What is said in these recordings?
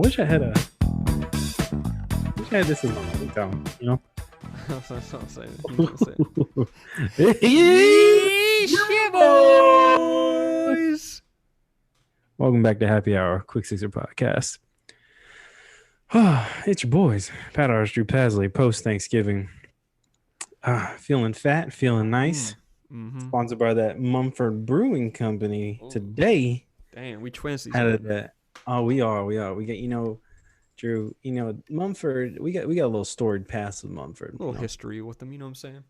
wish I had this as my ringtone, you know? That's what I'm saying. You know what I'm saying? Yeesh, boys. Welcome back to Happy Hour, Quick Sixer Podcast. It's your boys, Pat Ars, Drew Pasley, post-Thanksgiving. Feeling fat, feeling nice. Mm-hmm. Sponsored by that Mumford Brewing Company. Ooh. Today. Damn, we twins these Out days. of that. Oh, we are. We got, Drew, Mumford, we got a little storied past with Mumford. A little history with them, you know what I'm saying?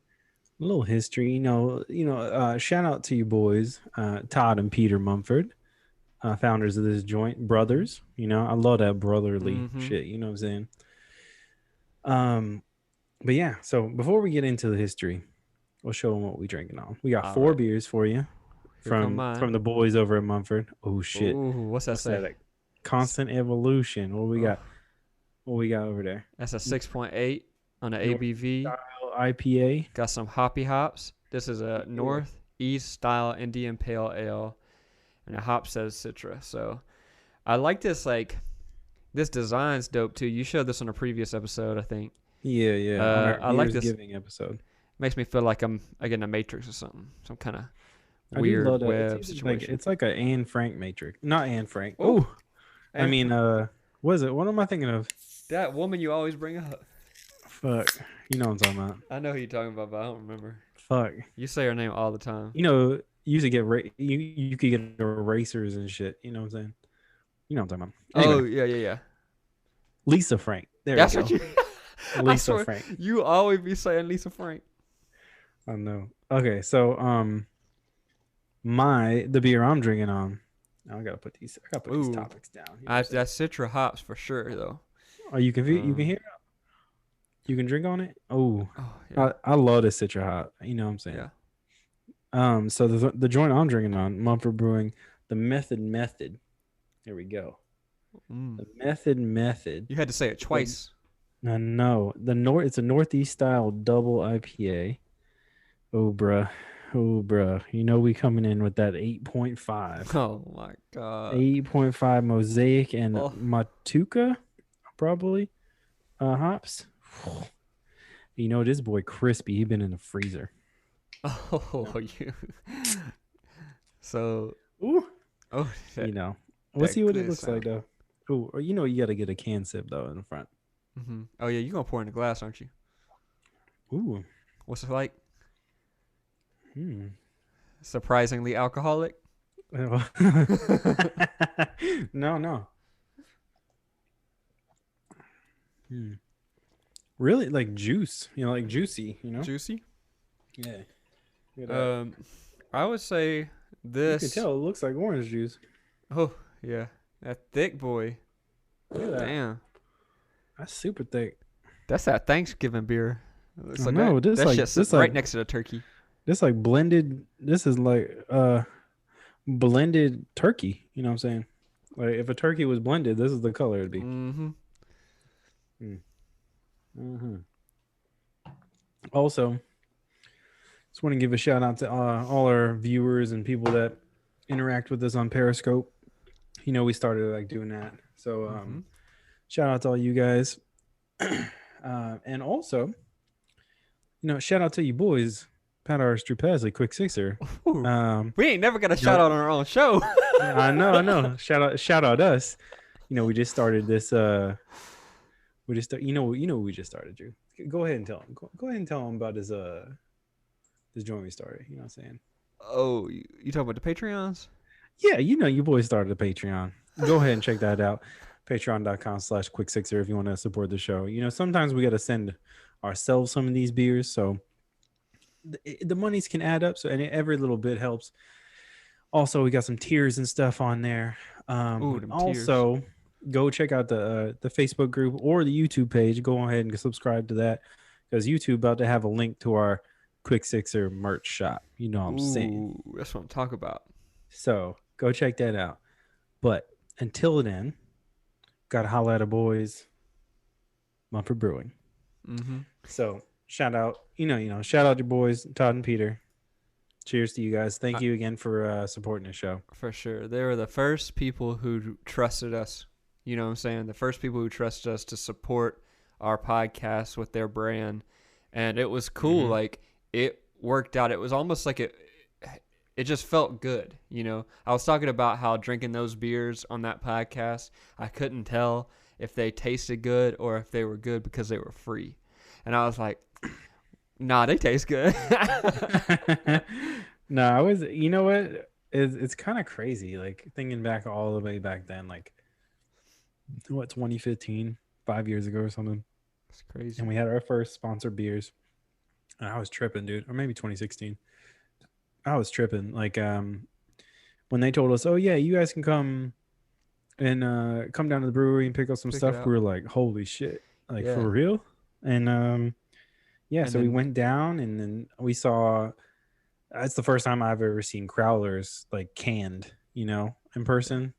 A little history, shout out to you boys, Todd and Peter Mumford, founders of this joint, brothers. I love that brotherly shit, you know what I'm saying? But yeah, so before we get into the history, we'll show them what we drinking on. We got four beers for you from the boys over at Mumford. Oh shit. Ooh, what's that say? That? Constant evolution. What we got? What we got over there? That's a 6.8 on the ABV. Style IPA. Got some hoppy hops. This is a Northeast style Indian Pale Ale, and the hop says Citra. So I like this. This design's dope too. You showed this on a previous episode, I think. Yeah. I like this giving episode. Makes me feel like I'm in a Matrix or something. Some kind of weird web situation. It's like an Anne Frank Matrix. Not Anne Frank. Oh, I mean, what is it? What am I thinking of? That woman you always bring up. Fuck. You know what I'm talking about. I know who you're talking about, but I don't remember. Fuck. You say her name all the time. You used to get you could get erasers and shit. You know what I'm saying? You know what I'm talking about. Anyway, Oh, yeah. Lisa Frank. That's you what go. you... Lisa Frank. You always be saying Lisa Frank. I know. Okay, so the beer I'm drinking on. I gotta put these topics down. That's Citra hops for sure, though. Oh, you can hear it? You can drink on it? Oh yeah. I love this Citra hop. You know what I'm saying? Yeah. So the joint I'm drinking on, Mumford Brewing, the Method. There we go. The Method. You had to say it twice. No. It's a Northeast style double IPA. Oh bruh. We coming in with that 8.5. Oh my god. 8.5 Mosaic and Matuka, probably. Hops. This boy crispy. He been in the freezer. Oh, you. So. Ooh. Oh. Let's see what it looks like though. Oh, or you gotta get a can sip though in the front. Mm-hmm. Oh yeah, you gonna pour in the glass, aren't you? Ooh. What's it like? Surprisingly alcoholic? No. Really, like juice. Like juicy. Juicy? Yeah. I would say this. You can tell it looks like orange juice. Oh yeah, that thick boy. Look at that. Damn. That's super thick. That's that Thanksgiving beer. It's like no, that shit sits right next to the turkey. This like blended. This is like blended turkey. You know what I'm saying? Like if a turkey was blended, this is the color it'd be. Also, just want to give a shout out to all our viewers and people that interact with us on Periscope. We started doing that. So shout out to all you guys. And also, shout out to you boys. Pat Ars, Drew Pasley, Quick Sixer. We ain't never got a shout out on our own show. I know. Shout out us. We just started this. We just we just started, Drew. Go ahead and tell him. Go ahead and tell him about this joint we started. You know what I'm saying? Oh, you talking about the Patreons? Yeah, you boys started a Patreon. Go ahead and check that out. Patreon.com/Quick6er if you want to support the show. Sometimes we got to send ourselves some of these beers, so the monies can add up. So and every little bit helps. Also, we got some tiers and stuff on there. Also, tiers. Go check out the Facebook group or the YouTube page. Go ahead and subscribe to that because YouTube about to have a link to our Quick Sixer merch shop. You know what I'm saying? That's what I'm talking about. So go check that out. But until then, gotta holla at our boys, Mumford Brewing. So shout out, shout out your boys, Todd and Peter. Cheers to you guys. Thank you again for supporting the show. For sure. They were the first people who trusted us You know what I'm saying? The first people who trusted us to support our podcast with their brand. And it was cool. Mm-hmm. Like, it worked out. It was almost like it just felt good. You know, I was talking about how drinking those beers on that podcast, I couldn't tell if they tasted good or if they were good because they were free. And I was like, nah, they taste good. No, I was, you know what? It's kind of crazy. Like thinking back all the way back then, like what, 2015, 5 years ago or something. It's crazy. And we had our first sponsored beers. And I was tripping, dude. Or maybe 2016. I was tripping. Like, when they told us, oh yeah, you guys can come and come down to the brewery and pick up some Pick it stuff, we out. were like, holy shit. Like Yeah. for real? And yeah, And so we then, went down and then we saw. That's the first time I've ever seen crowlers like canned, in person.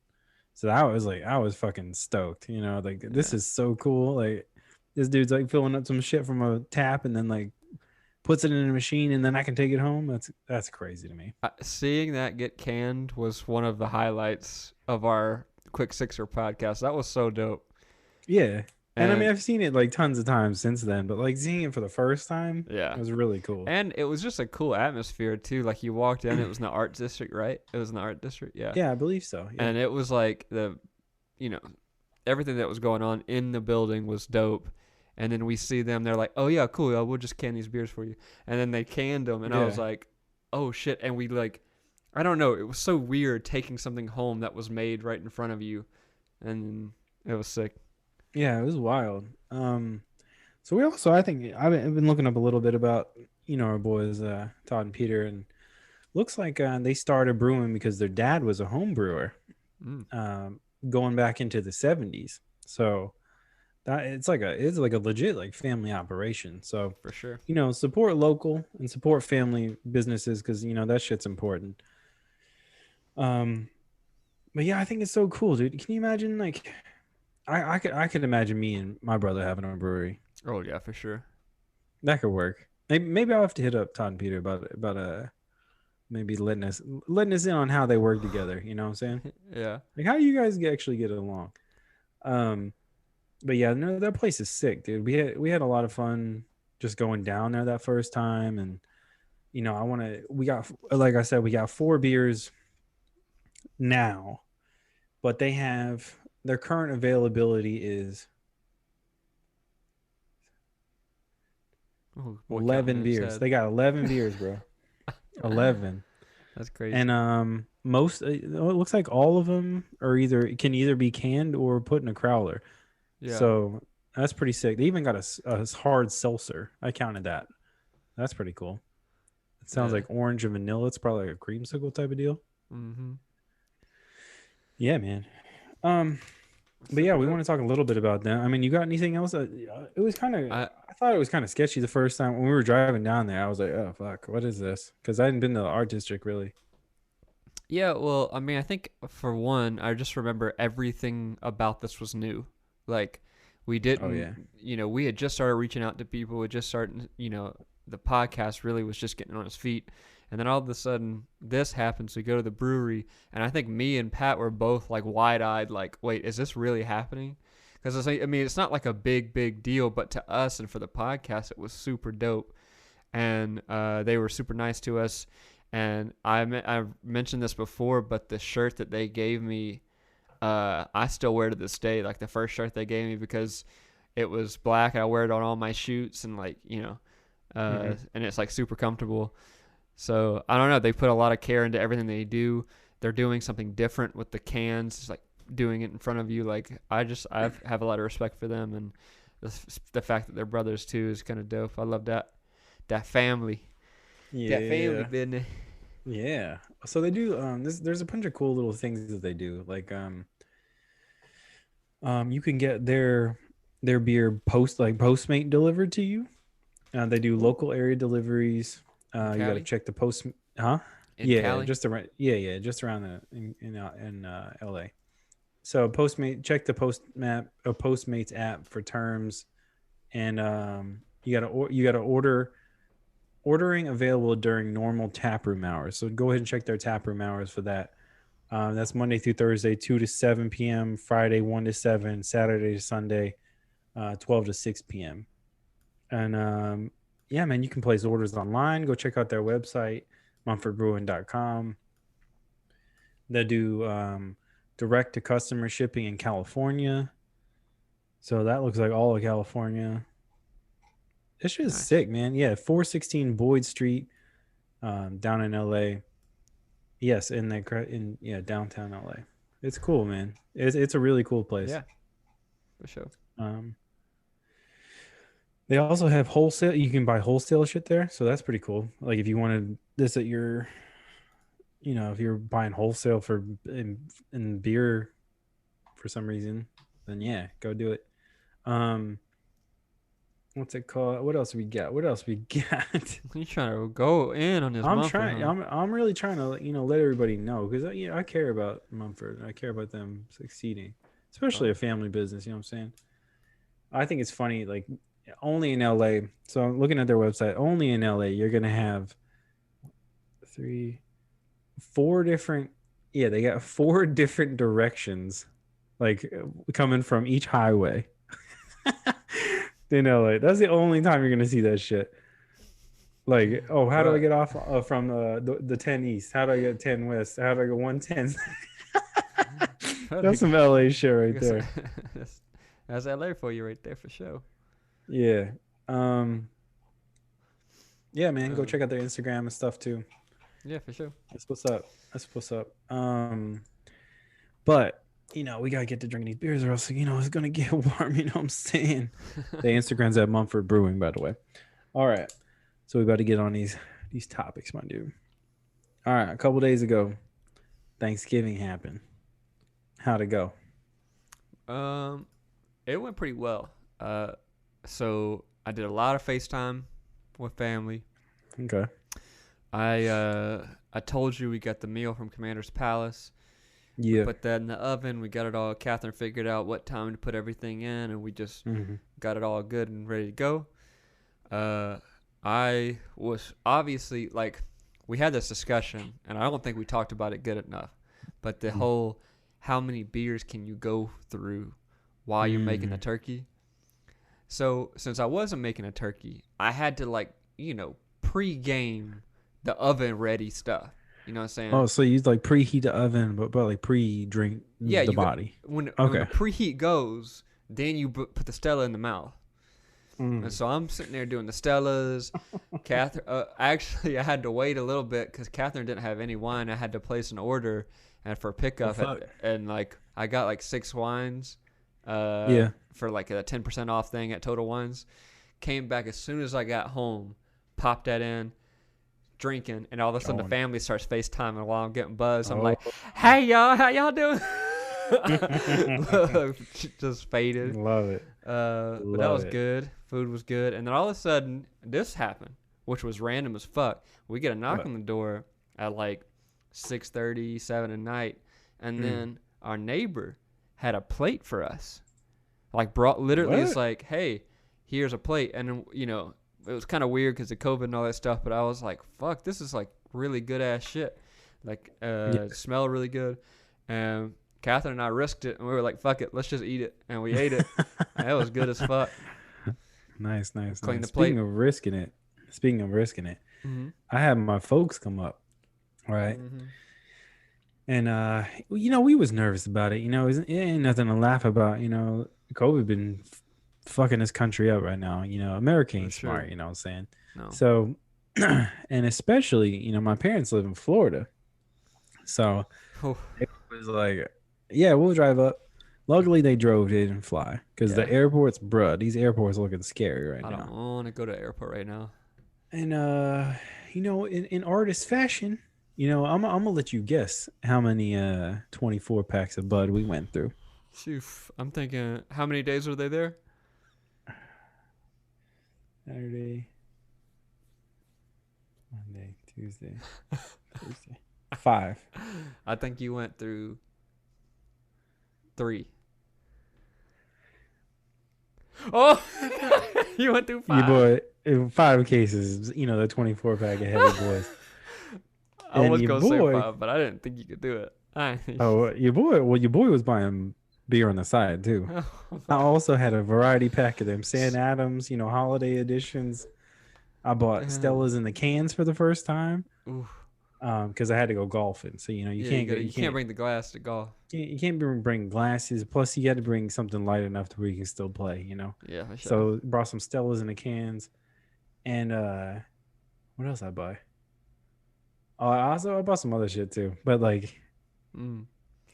So I was like, I was fucking stoked, like this yeah. is so cool. Like this dude's like filling up some shit from a tap and then like puts it in a machine and then I can take it home. That's crazy to me. Seeing that get canned was one of the highlights of our Quick Sixer podcast. That was so dope. Yeah. And I mean, And I've seen it like tons of times since then, but like seeing it for the first time yeah. was really cool. And it was just a cool atmosphere too. Like you walked in, it was in the art district, right? It was in the art district, yeah. Yeah, I believe so. Yeah. And it was like you know, everything that was going on in the building was dope. And then we see them, they're like, oh yeah, cool, yeah, we'll just can these beers for you. And then they canned them, and I was Yeah. like, oh shit. And we like, I don't know, it was so weird taking something home that was made right in front of you, and it was sick. Yeah, it was wild. So we also, I think, I've been looking up a little bit about, our boys, Todd and Peter, and looks like they started brewing because their dad was a home brewer, Mm, going back into the 70s. So that it's like a legit like family operation. So, for sure. support local and support family businesses because that shit's important. Um, but yeah, I think it's so cool, dude. Can you imagine like I could imagine me and my brother having a brewery. Oh yeah, for sure. That could work. Maybe I'll have to hit up Todd and Peter about maybe letting us in on how they work together. You know what I'm saying? Yeah. Like how you guys actually get along. Um, but yeah, no, that place is sick, dude. We had a lot of fun just going down there that first time, and I want to. We got, like I said, we got 4 beers now, but they have their current availability is Oh boy, counting 11 in his beers. head. They got 11 beers, bro. 11. That's crazy. And most it looks like all of them can either be canned or put in a crowler. Yeah. So that's pretty sick. They even got a hard seltzer. I counted that. That's pretty cool. It sounds Yeah. like orange and vanilla. It's probably like a creamsicle type of deal. Mm-hmm. Yeah, man. Um, but yeah, we want to talk a little bit about that. I mean, you got anything else? It was kind of. I I thought it was kind of sketchy the first time when we were driving down there. I was like, "Oh fuck, what is this?" Because I hadn't been to the art district really. Yeah, well, I mean, I think for one, I just remember everything about this was new. Like, we Oh yeah. didn't, we had just started reaching out to people. We just started, the podcast really was just getting on its feet. And then all of a sudden, this happens. We go to the brewery, and I think me and Pat were both like wide eyed, like, wait, is this really happening? Because it's not like a big deal, but to us and for the podcast, it was super dope. And they were super nice to us. And I've mentioned this before, but the shirt that they gave me, I still wear to this day. Like the first shirt they gave me because it was black. I wear it on all my shoots and Mhm. and it's like super comfortable. So I don't know. They put a lot of care into everything they do. They're doing something different with the cans. It's like doing it in front of you. Like I have a lot of respect for them, and the fact that they're brothers too is kind of dope. I love that family. Yeah, That family yeah, business. yeah. So they do. There's a bunch of cool little things that they do. Like you can get their beer Postmate delivered to you. They do Ooh, local area deliveries. in You got to Cali? check the post. Huh? In Yeah, Cali? just around. Yeah, yeah, just around in LA. So Postmate, check the Postmates app for terms, and you gotta ordering available during normal taproom hours. So go ahead and check their taproom hours for that. That's Monday through Thursday, 2 to 7 p.m., Friday, 1 to 7, Saturday to Sunday, 12 to 6 p.m. And yeah, man, you can place orders online. Go check out their website, mumfordbrewing.com. They do direct to customer shipping in California. So that looks like all of California. It's just sick, man. Yeah, 416 Boyd Street, down in LA. Yes, in downtown LA. It's cool, man. It's a really cool place. Yeah, for sure. They also have wholesale. You can buy wholesale shit there, so that's pretty cool. Like if you wanted this at your, if you're buying wholesale for in beer for some reason, then yeah, go do it. What's it called? What else we got? You trying to go in on this? I'm Mumford, trying. huh? I'm really trying to let everybody know because I care about Mumford. I care about them succeeding, especially a family business. You know what I'm saying? I think it's funny. Like only in LA. So I'm looking at their website. Only in LA, you're gonna have 4 different. Yeah, they got 4 different directions, like coming from each highway. In LA, that's the only time you're gonna see that shit. Like, oh, how do I get off from the 10 East? How do I get 10 West? How do I go 110? That's some LA shit right there. That's LA for you right there for sure. Yeah. Yeah, man, go check out their Instagram and stuff too. Yeah, for sure. That's what's up. But we gotta get to drinking these beers, or else it's gonna get warm. You know what I'm saying? The Instagram's at Mumford Brewing, by the way. All right, so we about to get on these topics, my dude. All right, a couple days ago, Thanksgiving happened. How'd it go? It went pretty well. So I did a lot of FaceTime with family. Okay. I told you we got the meal from Commander's Palace. Yeah. We put that in the oven. We got it all. Catherine figured out what time to put everything in, and we just got it all good and ready to go. I was obviously we had this discussion, and I don't think we talked about it good enough. But the whole how many beers can you go through while you're making the turkey? So since I wasn't making a turkey, I had to pre-game the oven ready stuff. You know what I'm saying? Oh, so you preheat the oven, but pre-drink the body. When the preheat goes, then you put the Stella in the mouth. And so I'm sitting there doing the Stellas. Catherine, actually, I had to wait a little bit because Catherine didn't have any wine. I had to place an order and for pickup, and I got 6 wines. For a 10% off thing at Total Wines. Came back as soon as I got home, popped that in. Drinking, and all of a sudden the family starts FaceTiming while I'm getting buzzed. I'm like, "Hey y'all, how y'all doing?" Just faded. Love it. But that was good. Food was good, and then all of a sudden this happened, which was random as fuck. We get a knock on the door at 6:30, 7 at night, and then our neighbor had a plate for us. Brought literally, it's like, "Hey, here's a plate," and then it was kind of weird because of COVID and all that stuff, but I was like, fuck, this is really good ass shit. Smelled really good. And Catherine and I risked it, and we were like, fuck it, let's just eat it. And we ate it. And it was good as fuck. Nice. Clean the plate. Speaking of risking it, I had my folks come up, right? And, we was nervous about it. It ain't nothing to laugh about. COVID been fucking this country up right now. America ain't smart, you know what I'm saying? No. So, and especially, my parents live in Florida. So it was like, yeah, we'll drive up. Luckily, they drove, they didn't fly. Because the airports, these airports looking scary right now. I don't want to go to the airport right now. And, in artist fashion, I'm going to let you guess how many 24 packs of Bud we went through. I'm thinking, how many days were they there? Saturday, Monday, Tuesday, Thursday. 5. I think you went through 3. Oh, you went through 5. You boy, in 5 cases, the 24 pack of heavy boys. I was gonna say 5, but I didn't think you could do it. I, Oh, your boy. Well, your boy was buying beer on the side too. I also had a variety pack of them Sam Adams, holiday editions. I bought damn. Stella's in the cans for the first time, Oof. because I had to go golfing. So you Yeah, can't go, you can't bring the glass to golf. you can't bring glasses. Plus, you got to bring something light enough to where you can still play. Yeah, for sure. So brought some Stella's in the cans, and what else I buy? Oh, I bought some other shit too. But like, Mm.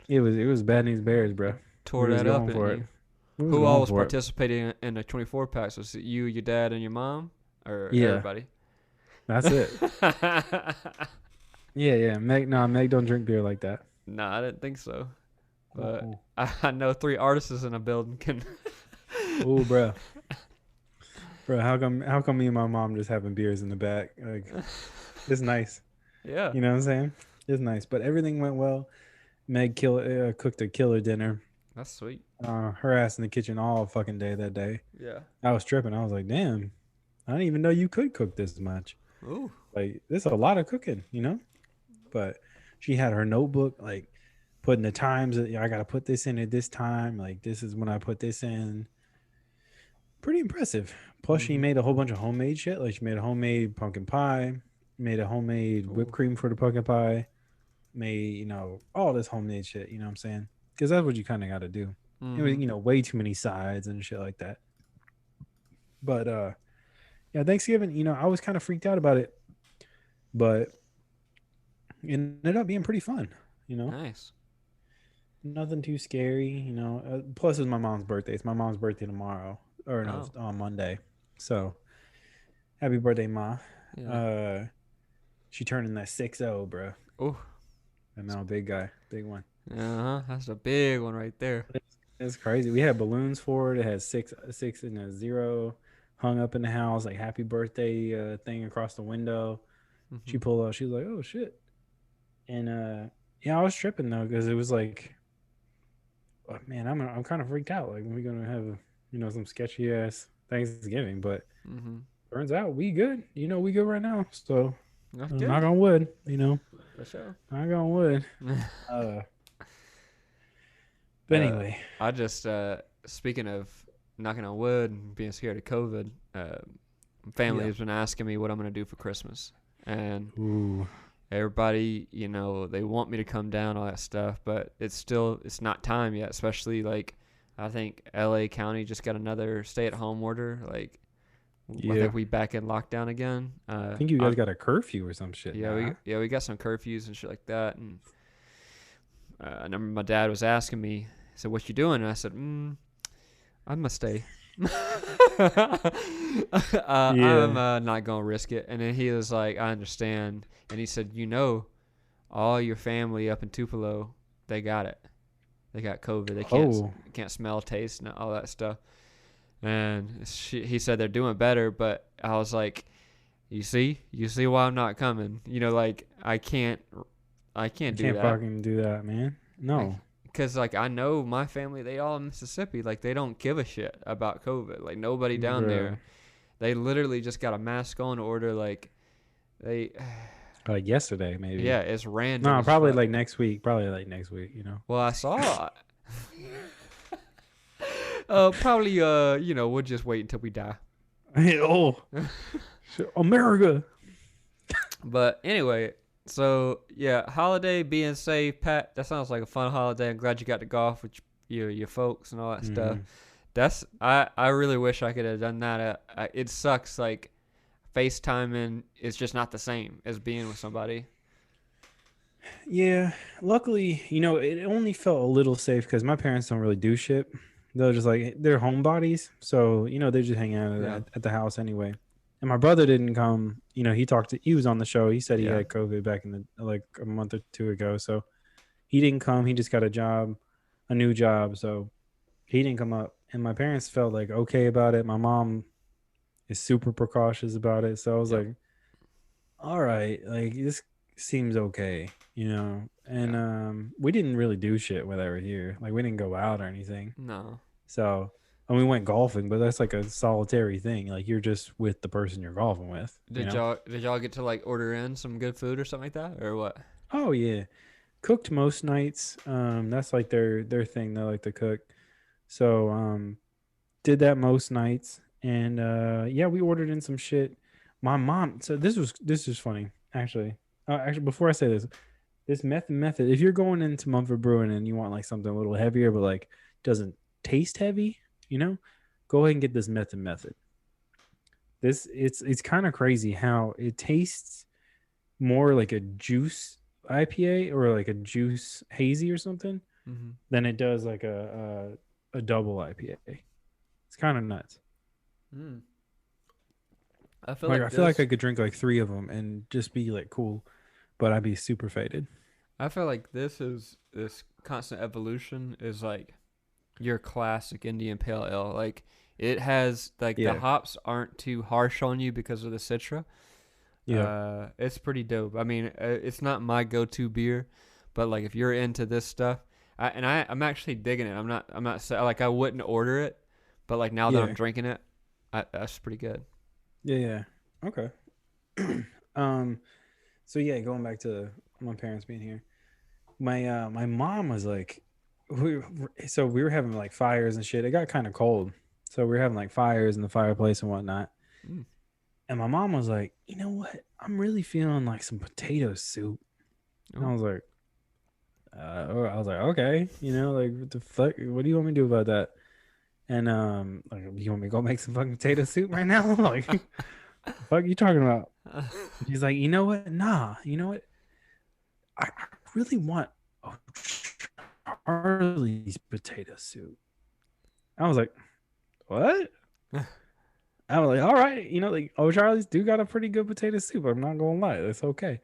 it was bad news bears, bro. Tore We was that up, going didn't for it. you? We was Who all going was for it. participating in the 24 packs? Was it you, your dad, and your mom, or Yeah, everybody? that's it. Yeah, yeah. Meg, no, Meg don't drink beer like that. Nah, I didn't think so. But Uh-uh. I know 3 artists in a building can. Oh, bro. Bro, how come me and my mom just having beers in the back? Like, it's nice. Yeah, You know what I'm saying? It's nice. But everything went well. Meg cooked a killer dinner. that's sweet. Her ass in the kitchen all fucking day that day. Yeah. I was tripping. I was like, damn, I didn't even know you could cook this much. Ooh. Like, this is a lot of cooking. But she had her notebook, like putting the times that I got to put this in at this time. Like, this is when I put this in. Pretty impressive. Plus, she Mhm. made a whole bunch of homemade shit. Like, she made a homemade pumpkin pie, made a homemade whipped Ooh. cream for the pumpkin pie, made, all this homemade shit. You know what I'm saying? Because that's what you kind of got to do. It was, Mhm. way too many sides and shit like that. But, yeah, Thanksgiving, I was kind of freaked out about it, but it ended up being pretty fun, you know? Nice. Nothing too scary. Plus, it's my mom's birthday. It's my mom's birthday tomorrow, or no, Oh. it's on Monday. So, happy birthday, Ma. Yeah. Uh, she turning that 6-0, bro. Ooh. And now big guy, big one. Uh huh. That's a big one right there. It's crazy. We had balloons for it. It had six and a zero hung up in the house, like happy birthday thing across the window. She Mhm. pulled up. She was like, "Oh shit!" And yeah, I was tripping though because it was like, oh, man, I'm kind of freaked out. Like, we're gonna have some sketchy ass Thanksgiving, but Mhm. turns out we good. We good right now. So That's knock good. on wood. For sure. Knock on wood. Uh, but uh, anyway, I just speaking of knocking on wood and being scared of COVID. Family yeah. has been asking me what I'm gonna do for Christmas, and Ooh. everybody, they want me to come down, all that stuff, but it's not time yet. Especially like, I think L.A. County just got another stay-at-home order. Like, I Yeah. think we back in lockdown again. I think you guys got a curfew or some shit Yeah, now. we got some curfews and shit like that. And I remember my dad was asking me, he said, "What you doing?" And I said, "I'm gonna stay." I'm Yeah. not gonna risk it. And then he was like, "I understand." And he said, all your family up in Tupelo, they got it. They got COVID. They Oh. can't smell, taste, and all that stuff. And he said they're doing better. But I was like, you see why I'm not coming. Like, I You can't do can't that. fucking do that, man. No. Because, like, I know my family, they all in Mississippi. Like, they don't give a shit about COVID. Like, nobody down Bro. there. They literally just got a mask on order. Like, they, Like yesterday, maybe. yeah, it's random No, as probably fuck. like next week. Probably like next week. Well, I saw, probably, we'll just wait until we die. Oh, shit, America. But anyway, so yeah, holiday, being safe, Pat. That sounds like a fun holiday. I'm glad you got to golf with your folks and all that stuff. Mhm. I really wish I could have done that. It sucks. Like, FaceTiming is just not the same as being with somebody. Yeah. Luckily, it only felt a little safe because my parents don't really do shit. They're just like they're homebodies, so they just hang out Yeah, at the house anyway. And my brother didn't come. He was on the show. He said he yeah, had COVID back in the like a month or two ago, so he didn't come. He just got a new job, so he didn't come up. And my parents felt like okay about it. My mom is super precautious about it, so I was yep, like, all right, like this seems okay. And yeah. we didn't really do shit while they were here. Like, we didn't go out or anything. No. So, and we went golfing, but that's like a solitary thing. Like, you're just with the person you're golfing with. Did y'all get to like order in some good food or something like that, or what? Oh yeah, cooked most nights. That's like their thing. They like to cook. So did that most nights, and yeah, we ordered in some shit. My mom. So this is funny actually. Actually, before I say this, this method. If you're going into Mumford Brewing and you want like something a little heavier, but like doesn't taste heavy, go ahead and get this method. This it's kind of crazy how it tastes more like a juice IPA or like a juice hazy or something Mm-hmm. than it does like a double IPA. It's kind of nuts. Mm. I feel Like like I feel like I this. could drink like three of them and just be like cool, but I'd be super faded. I feel like this constant evolution is like your classic Indian Pale Ale. Like it has like the Yeah, hops aren't too harsh on you because of the Citra. yeah, It's pretty dope. I mean, it's not my go-to beer, but like if you're into this stuff, I'm actually digging it. I'm not like I wouldn't order it, but like now that I'm yeah, drinking it, that's pretty good. yeah, yeah. Okay. um. So yeah, going back to my parents being here, my mom was like, we so we were having like fires and shit. It got kind of cold, so we were having like fires in the fireplace and whatnot. Mm. And my mom was like, you know what? I'm really feeling like some potato soup. And Oh. I was like, okay, like what the fuck? What do you want me to do about that? And like, you want me to go make some fucking potato soup right now? Like, the fuck you talking about? She's like, you know what? Nah, you know what? I really want a Charlie's potato soup. I was like, what? I was like, all right, like, oh, Charlie's do got a pretty good potato soup. I'm not gonna lie, it's okay.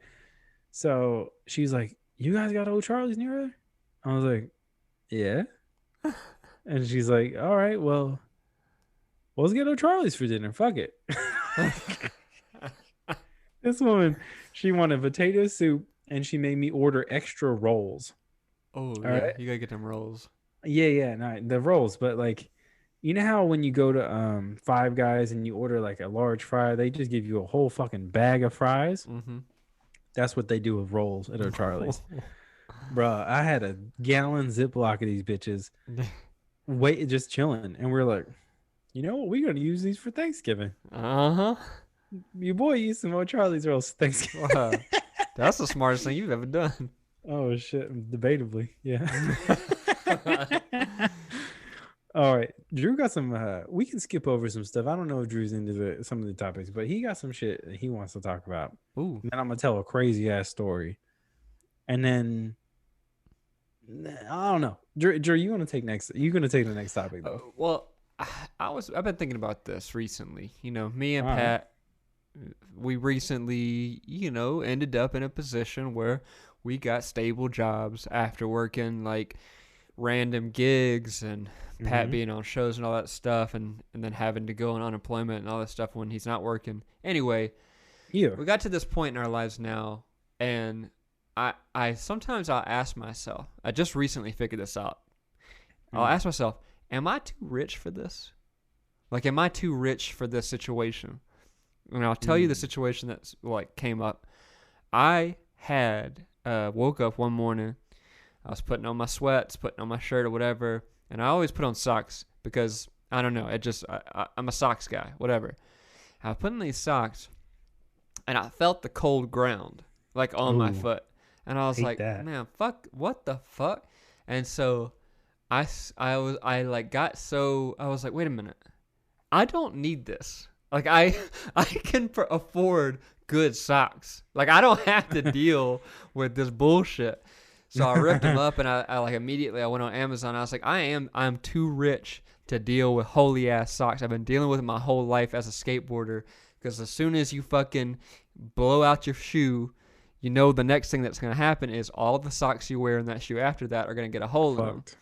So she's like, you guys got old Charlie's near there? I was like, yeah. And she's like, all right, well, let's get O'Charlie's for dinner. Fuck it. This woman, she wanted potato soup and she made me order extra rolls. Oh All yeah, right. you gotta get them rolls. Yeah, yeah, no, the rolls, but like, you know how when you go to Five Guys and you order like a large fry, they just give you a whole fucking bag of fries. Mm-hmm. That's what they do with rolls at O'Charlie's. Bruh, I had a gallon Ziploc of these bitches, wait, just chilling, and we're like, you know what? We're gonna use these for Thanksgiving. Uh-huh. Your boy used some more Charlie's rolls for Thanksgiving. Wow. That's the smartest thing you've ever done. Oh shit, debatably, yeah. All right, Drew got some. We can skip over some stuff. I don't know if Drew's into some of the topics, but he got some shit that he wants to talk about. Ooh. And then I'm gonna tell a crazy ass story, and then I don't know. Drew, you gonna take next? You gonna take the next topic though? Well, I've been thinking about this recently. You know, me and All right. Pat, we recently, ended up in a position where we got stable jobs after working like random gigs and Pat Mm-hmm. being on shows and all that stuff and then having to go on unemployment and all that stuff when he's not working. Anyway, Yeah. we got to this point in our lives now and I sometimes I'll ask myself, I just recently figured this out. I'll Mm. ask myself, am I too rich for this? Like, am I too rich for this situation? And I'll tell you the Mm. situation that's like came up. I had woke up one morning. I was putting on my sweats, putting on my shirt or whatever, and I always put on socks because I don't know. It just I'm a socks guy, whatever. I was putting these socks, and I felt the cold ground like on my Ooh, foot, and I was hate like, that. man, fuck, what the fuck? And so I was like, wait a minute, I don't need this. Like I can afford good socks. Like I don't have to deal with this bullshit. So I ripped them up and I like immediately I went on Amazon. I was like, I'm too rich to deal with holy ass socks. I've been dealing with it my whole life as a skateboarder. Because as soon as you fucking blow out your shoe, you know the next thing that's gonna happen is all the socks you wear in that shoe after that are gonna get a hole in them. Fucked.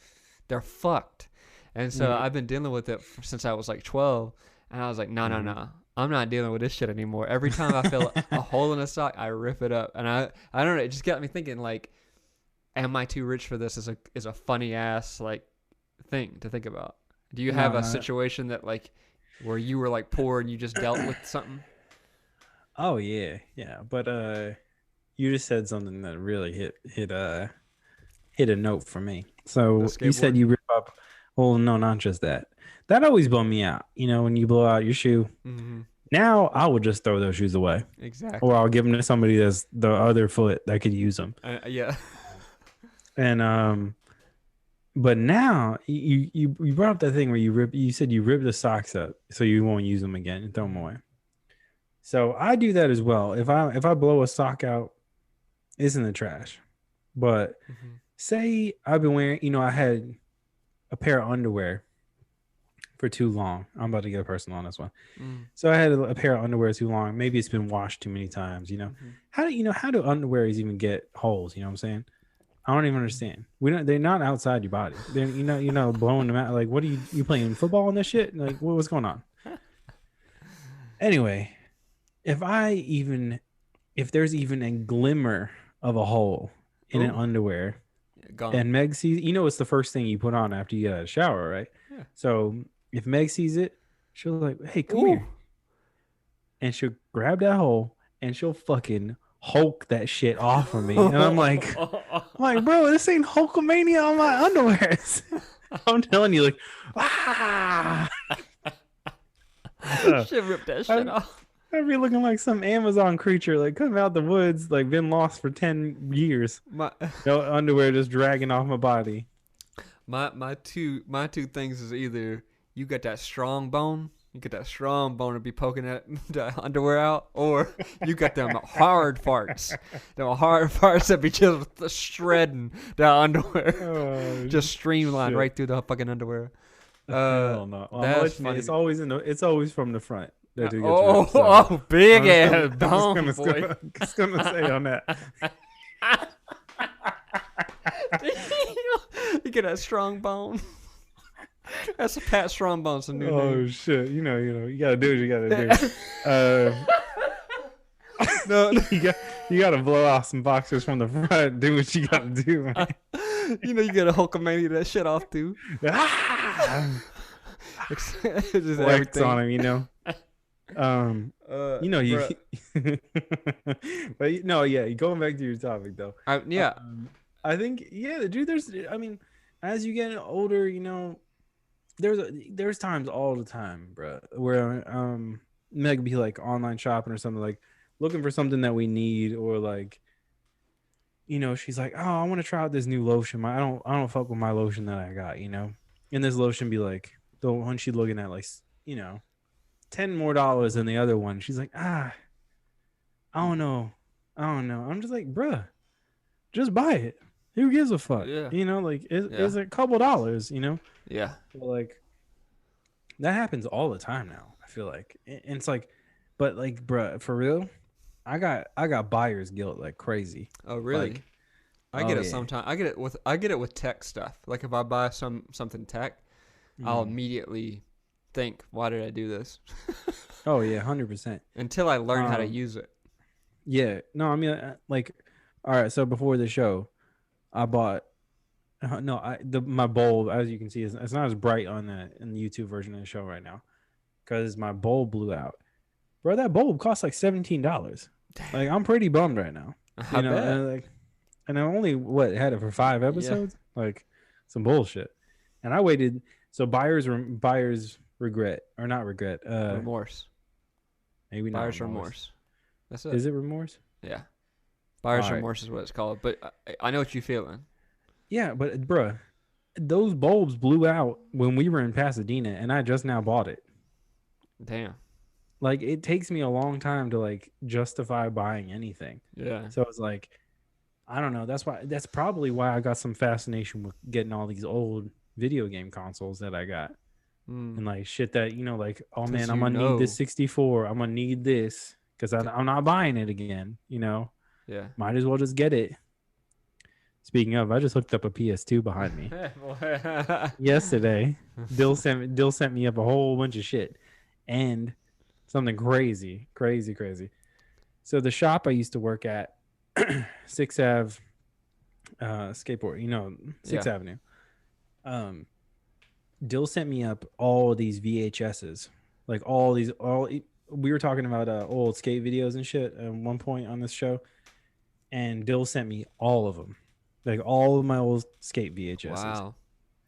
They're fucked. And so Mm-hmm. I've been dealing with it since I was like 12. And I was like, no, no, Mm-hmm. no. I'm not dealing with this shit anymore. Every time I feel a hole in a sock, I rip it up. And I don't know. It just got me thinking, like, am I too rich for this? Is a funny ass like thing to think about. Do you have No, a no. situation that like where you were like poor and you just dealt with something? Oh yeah, yeah. But you just said something that really hit hit a note for me. The So you said skateboard. you rip up. Well, no, not just that. That always bummed me out. When you blow out your shoe. Mm-hmm. Now I would just throw those shoes away, or Exactly. I'll give them to somebody that's the other foot that could use them. Yeah. And but now you brought up that thing where you rip. You said you rip the socks up so you won't use them again and throw them Mm-hmm. away. So I do that as well. If I blow a sock out, it's in the trash. But Mm-hmm. say I've been wearing, I had a pair of underwear for too long. I'm about to get personal on this one. Mm-hmm. So I had a pair of underwear too long. Maybe it's been washed too many times. Mm-hmm. How do underwears even get holes? You know what I'm saying? I don't even understand. We don't. They're not outside your body. They're blowing them out. Like, what are you playing football on this shit? Like, what's going on? Anyway, if there's even a glimmer of a hole in an Ooh, underwear, gone. and Meg sees, it's the first thing you put on after you get out of the shower, right? Yeah. So if Meg sees it, she'll like, hey, come Ooh. here, and she'll grab that hole and she'll fucking Hulk that shit off of me, and I'm like, bro, this ain't Hulkamania on my underwears. I'm telling you, like, ah. Should rip that shit off. I'd be looking like some Amazon creature, like coming out the woods, like been lost for 10 years. No underwear just dragging off my body. My two things is either you got that strong bone, to be poking the underwear out, or you got them hard farts. Them hard farts that be just shredding the underwear. Oh, just streamlined shit. right through the fucking underwear. Hell no. That's funny. It's always from the front. That it gets Oh, ripped, so oh, big ass I'm bone, just boy. gonna say on that. You get that strong bone. That's a Pat Strongbone's a new name. Oh shit! You gotta do what you gotta do. No, you gotta blow off some boxers from the front. Do what you gotta do, man. you gotta Hulkamania that shit off too. Ah! Just Flex everything. on him, but yeah. Going back to your topic though. Yeah. I think dude. As you get older, there's times all the time, bro, where Meg be like online shopping or something, like looking for something that we need, or like, she's like, oh, I want to try out this new lotion. I don't fuck with my lotion that I got, and this lotion be like the one she's looking at, like, $10 more than the other one. She's like, I don't know. I'm just like, bruh, just buy it. Who gives a fuck? Yeah. It's a couple dollars, Yeah. But like, that happens all the time now, I feel like. And it's like, but like, bruh, for real, I got buyer's guilt like crazy. Oh really? Like, I get it sometimes. I get it with tech stuff. Like if I buy something tech, I'll immediately think, why did I do this? Oh yeah, 100%. Until I learn how to use it. Yeah. No, like, all right. So before the show, I bought. My bulb, as you can see, it's not as bright in the YouTube version of the show right now, because my bulb blew out. Bro, that bulb cost like $17. Like, I'm pretty bummed right now. I bet. And I only had it for 5 episodes. Yeah. Like, some bullshit. And I waited. So buyers regret, or not regret. Remorse. Maybe not. Buyer's remorse. That's it. Is it remorse? Yeah. Buyer's remorse is what it's called. But I know what you're feeling. Yeah, but bruh, those bulbs blew out when we were in Pasadena, and I just now bought it. Damn. Like, it takes me a long time to like justify buying anything. Yeah. So it's like, I don't know. That's probably why I got some fascination with getting all these old video game consoles that I got. And like shit that, like, oh man, I'm gonna need this 64. I'm gonna need this because I'm not buying it again. Yeah. Might as well just get it. Speaking of, I just hooked up a PS2 behind me yesterday. Dill sent me up a whole bunch of shit and something crazy. So the shop I used to work at, 6th Ave skateboard, 6th Avenue. Dill sent me up all these VHSs, like we were talking about old skate videos and shit at one point on this show, and Dill sent me all of them. like all of my old skate VHSs. Wow.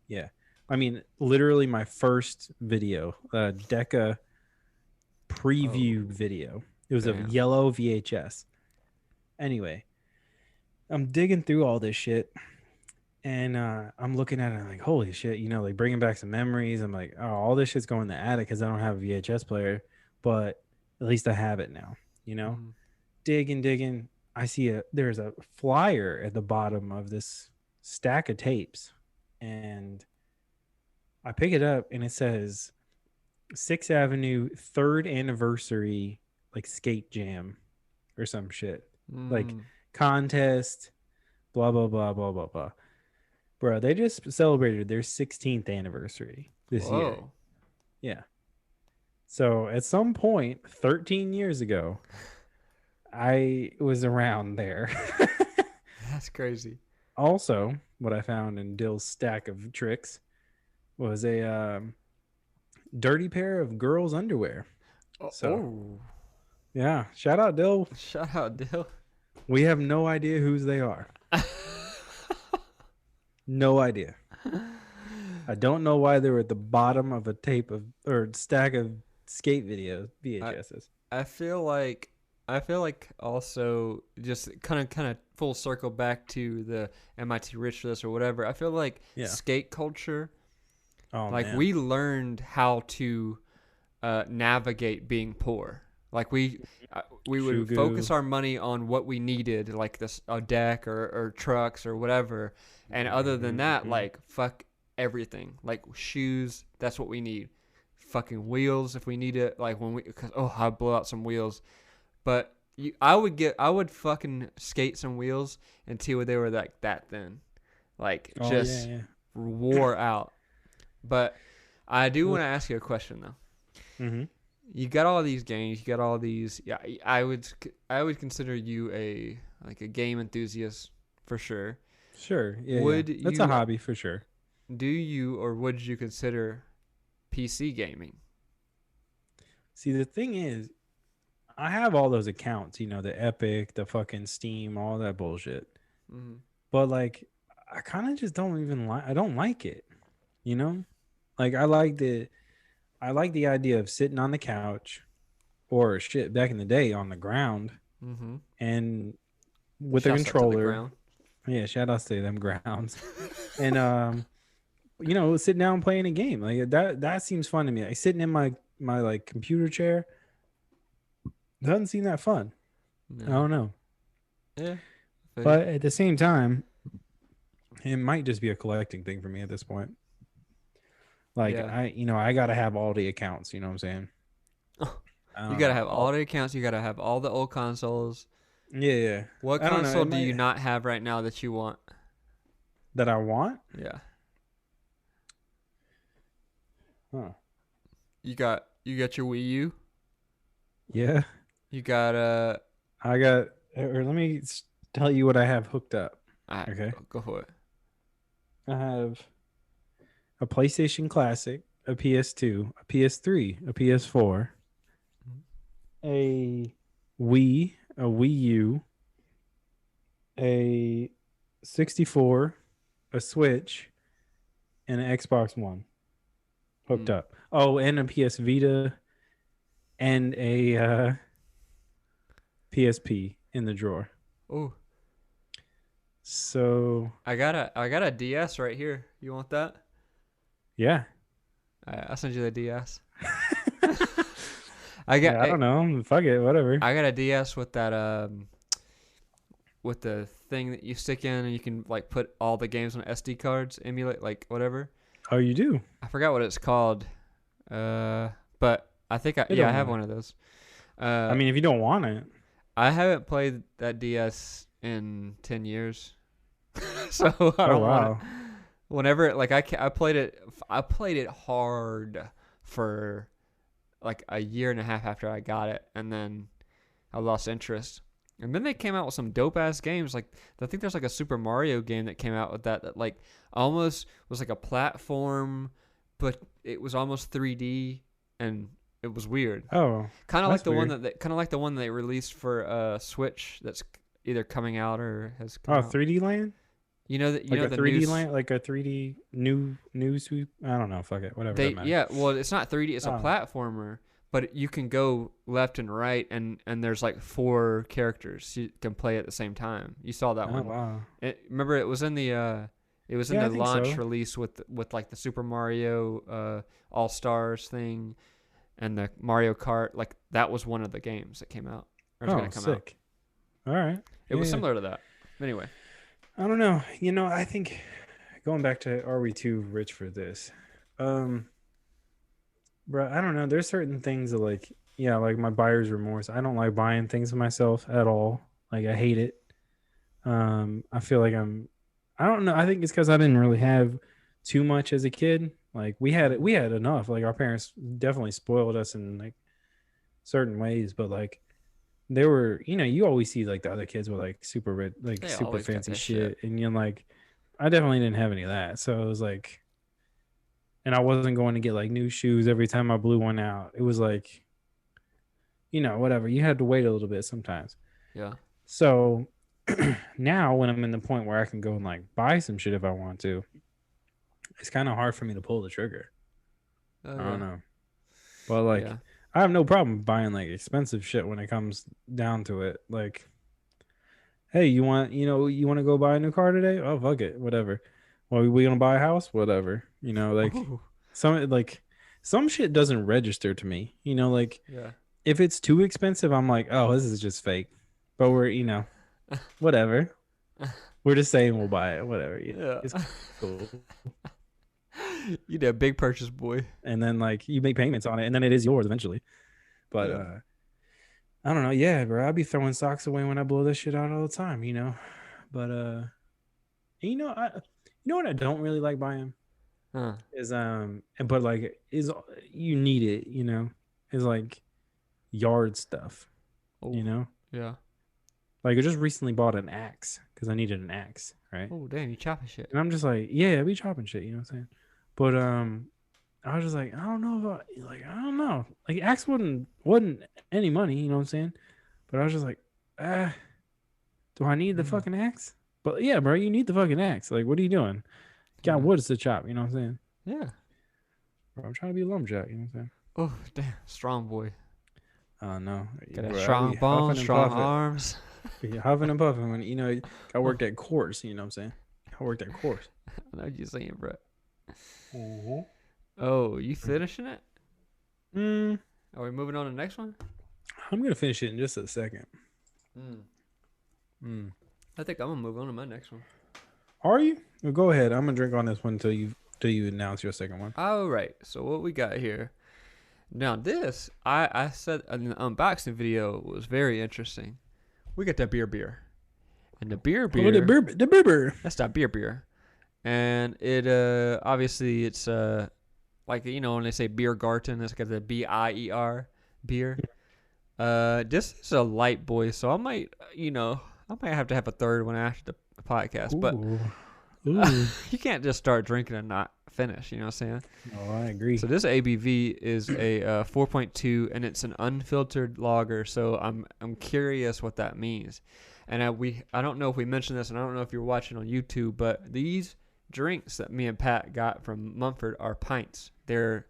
Yeah, I mean, literally my first video, Deca Oh, preview video. It was a damn. yellow VHS. Anyway, I'm digging through all this shit, and I'm looking at it like, holy shit, like bringing back some memories. I'm like, oh, all this shit's going in the attic because I don't have a VHS player, but at least I have it now. You know, Mm. digging. I see there's a flyer at the bottom of this stack of tapes, and I pick it up, and it says Sixth Avenue third anniversary like skate jam or some shit, like Mm. contest, blah blah blah blah blah blah. Bro, they just celebrated their 16th anniversary this year. Whoa. Yeah. So at some point, 13 years ago, I was around there. That's crazy. Also, what I found in Dill's stack of tricks was a dirty pair of girls' underwear. Oh, So, oh. yeah, shout out Dill. Shout out, Dill. We have no idea whose they are. No idea. I don't know why they were at the bottom of a tape of or stack of skate videos, I VHSs. I feel like also just kind of full circle back to the MIT rich list or whatever. I feel like Yeah. skate culture, Oh like man. we learned how to navigate being poor. Like we would focus Shugu. our money on what we needed, like this a deck or trucks or whatever. And other than that, Mm-hmm. like fuck everything. Like shoes, that's what we need. Fucking wheels if we need it. Like when we, cause, oh, I blow out some wheels. But I would fucking skate some wheels until they were like that thin, like Oh just yeah, wore out. But I do yeah. want to ask you a question though. Mm-hmm. You got all these games, you got all these. Yeah, I would consider you a like a game enthusiast for sure. Sure. Yeah, yeah. Would That's a you hobby for sure. do you or would you consider PC gaming? See, the thing is, I have all those accounts, the Epic, the fucking Steam, all that bullshit. Mm-hmm. But like I kind of just don't even like I don't like it, you know? Like I like the idea of sitting on the couch or shit back in the day on the ground Mm-hmm. and with a Shouts out to the controller. ground. Yeah, shout outs to them grounds. And sitting down and playing a game. Like that seems fun to me. Like sitting in my like computer chair doesn't seem that fun. I No. don't know. Yeah. I feel you. But at the same time, it might just be a collecting thing for me at this point. Like Yeah. I gotta have all the accounts, you know what I'm saying? I You don't gotta know. have all the accounts. You gotta have all the old consoles. Yeah, yeah. What I don't know. console It do you might not have right now that you want? that I want? Yeah. Huh. You got your Wii U. Yeah. You got I got or let me tell you what I have hooked up. alright, Okay. go for it. I have a PlayStation Classic, a PS2, a PS3, a PS4, a a Wii U, a 64, a Switch, and an Xbox One hooked Mm. up. Oh, and a PS Vita and a PSP in the drawer. Oh, So, I got a DS right here. You want that? yeah. I'll send you the DS. Yeah, I don't know. Fuck it, whatever. I got a DS with that with the thing that you stick in and you can like put all the games on SD cards, emulate like whatever. Oh, you do? I forgot what it's called. But I think It I don't have matter. one of those. I mean, if you don't want it. I haven't played that DS in 10 years. So I Oh, don't want it. wow. Whenever like I played it hard for like a year and a half after I got it, and then I lost interest. And then they came out with some dope ass games. Like I think there's like a Super Mario game that came out with that like almost was like a platform, but it was almost 3D and it was weird. Oh, Kind of like that's the one weird. kind of like the one they released for Switch that's either coming out or has come Oh, out. 3D Land? You know that Like a the 3D news. line, like a 3D new sweep. I don't know. Fuck it. Whatever. Doesn't matter. Well, it's not 3D. It's a Oh. platformer, but you can go left and right, and there's like 4 characters you can play at the same time. You saw that Oh one. wow. Remember, it was in the Yeah, I think launch so. release with like the Super Mario All Stars thing and the Mario Kart. Like that was one of the games that came out or is Oh, gonna come out. sick. All right. It was Yeah. similar to that. Anyway, I don't know. I think going back to are we too rich for this? Um, bro, I don't know. There's certain things that like yeah, like my buyer's remorse. I don't like buying things for myself at all. Like I hate it. I feel like I don't know. I think it's because I didn't really have too much as a kid. Like mm, we had enough. Like our parents definitely spoiled us in like certain ways, but like there were, you always see like the other kids with like super rich, like they super always got fancy that shit. shit, and you're like, I definitely didn't have any of that. So it was like, and I wasn't going to get like new shoes every time I blew one out. It was like, whatever. You had to wait a little bit sometimes. Yeah. So now when I'm in the point where I can go and like buy some shit if I want to, it's kind of hard for me to pull the trigger. Oh I don't yeah. know. But like Yeah. I have no problem buying like expensive shit when it comes down to it. Like, hey, you want to go buy a new car today? Oh, fuck it, whatever. Well, we gonna buy a house? Whatever. Like Ooh. some shit doesn't register to me. Like Yeah. if it's too expensive, I'm like, oh, this is just fake. But we're, whatever. We're just saying we'll buy it. Whatever. Yeah, Yeah. it's cool. You did a big purchase, boy. And then like you make payments on it, and then it is yours eventually. But Yeah. I don't know. Yeah, bro, I'd be throwing socks away when I blow this shit out all the time. But what I don't really like buying Huh. is but like is you need it. Is like yard stuff. Oh. You know, Yeah. like I just recently bought an axe because I needed an axe, right? Oh damn, you chopping shit. And I'm just like, yeah, we chopping shit. You know what I'm saying? But I was just like, I don't know if I don't know. Like axe wasn't any money. You know what I'm saying? But I was just like, ah. Do I need the Mm. fucking axe? But yeah, bro, you need the fucking axe. Like, what are you doing? Got Yeah. wood to chop. You know what I'm saying? Yeah. Bro, I'm trying to be a lumberjack. You know what I'm saying? Oh damn, strong boy. No, Got that bro, I strong be huffing bones, and strong puffing. arms. Be huffing and puffing when I worked at course. You know what I'm saying? I worked at course. I know what you're saying, bro. Mm-hmm. Oh, you finishing it? Mm, Are we moving on to the next one? I'm gonna finish it in just a second. Mm. Mm. I think I'm gonna move on to my next one. Are you? Well, go ahead. I'm gonna drink on this one until you announce your second one. All right. So what we got here? Now this, I said in the unboxing video was very interesting. We got the beer, and the beer. Oh, the berber. That's that beer, and it obviously it's like when they say beer garten, it's got the BIER beer. This is a light boy, so I might have to have a third one after the podcast, but Ooh. you can't just start drinking and not finish. You know what I'm saying? Oh, I agree. So this ABV is a 4.2, and it's an unfiltered lager. So I'm curious what that means. And I don't know if we mentioned this, and I don't know if you're watching on YouTube, but these drinks that me and Pat got from Mumford are pints. They're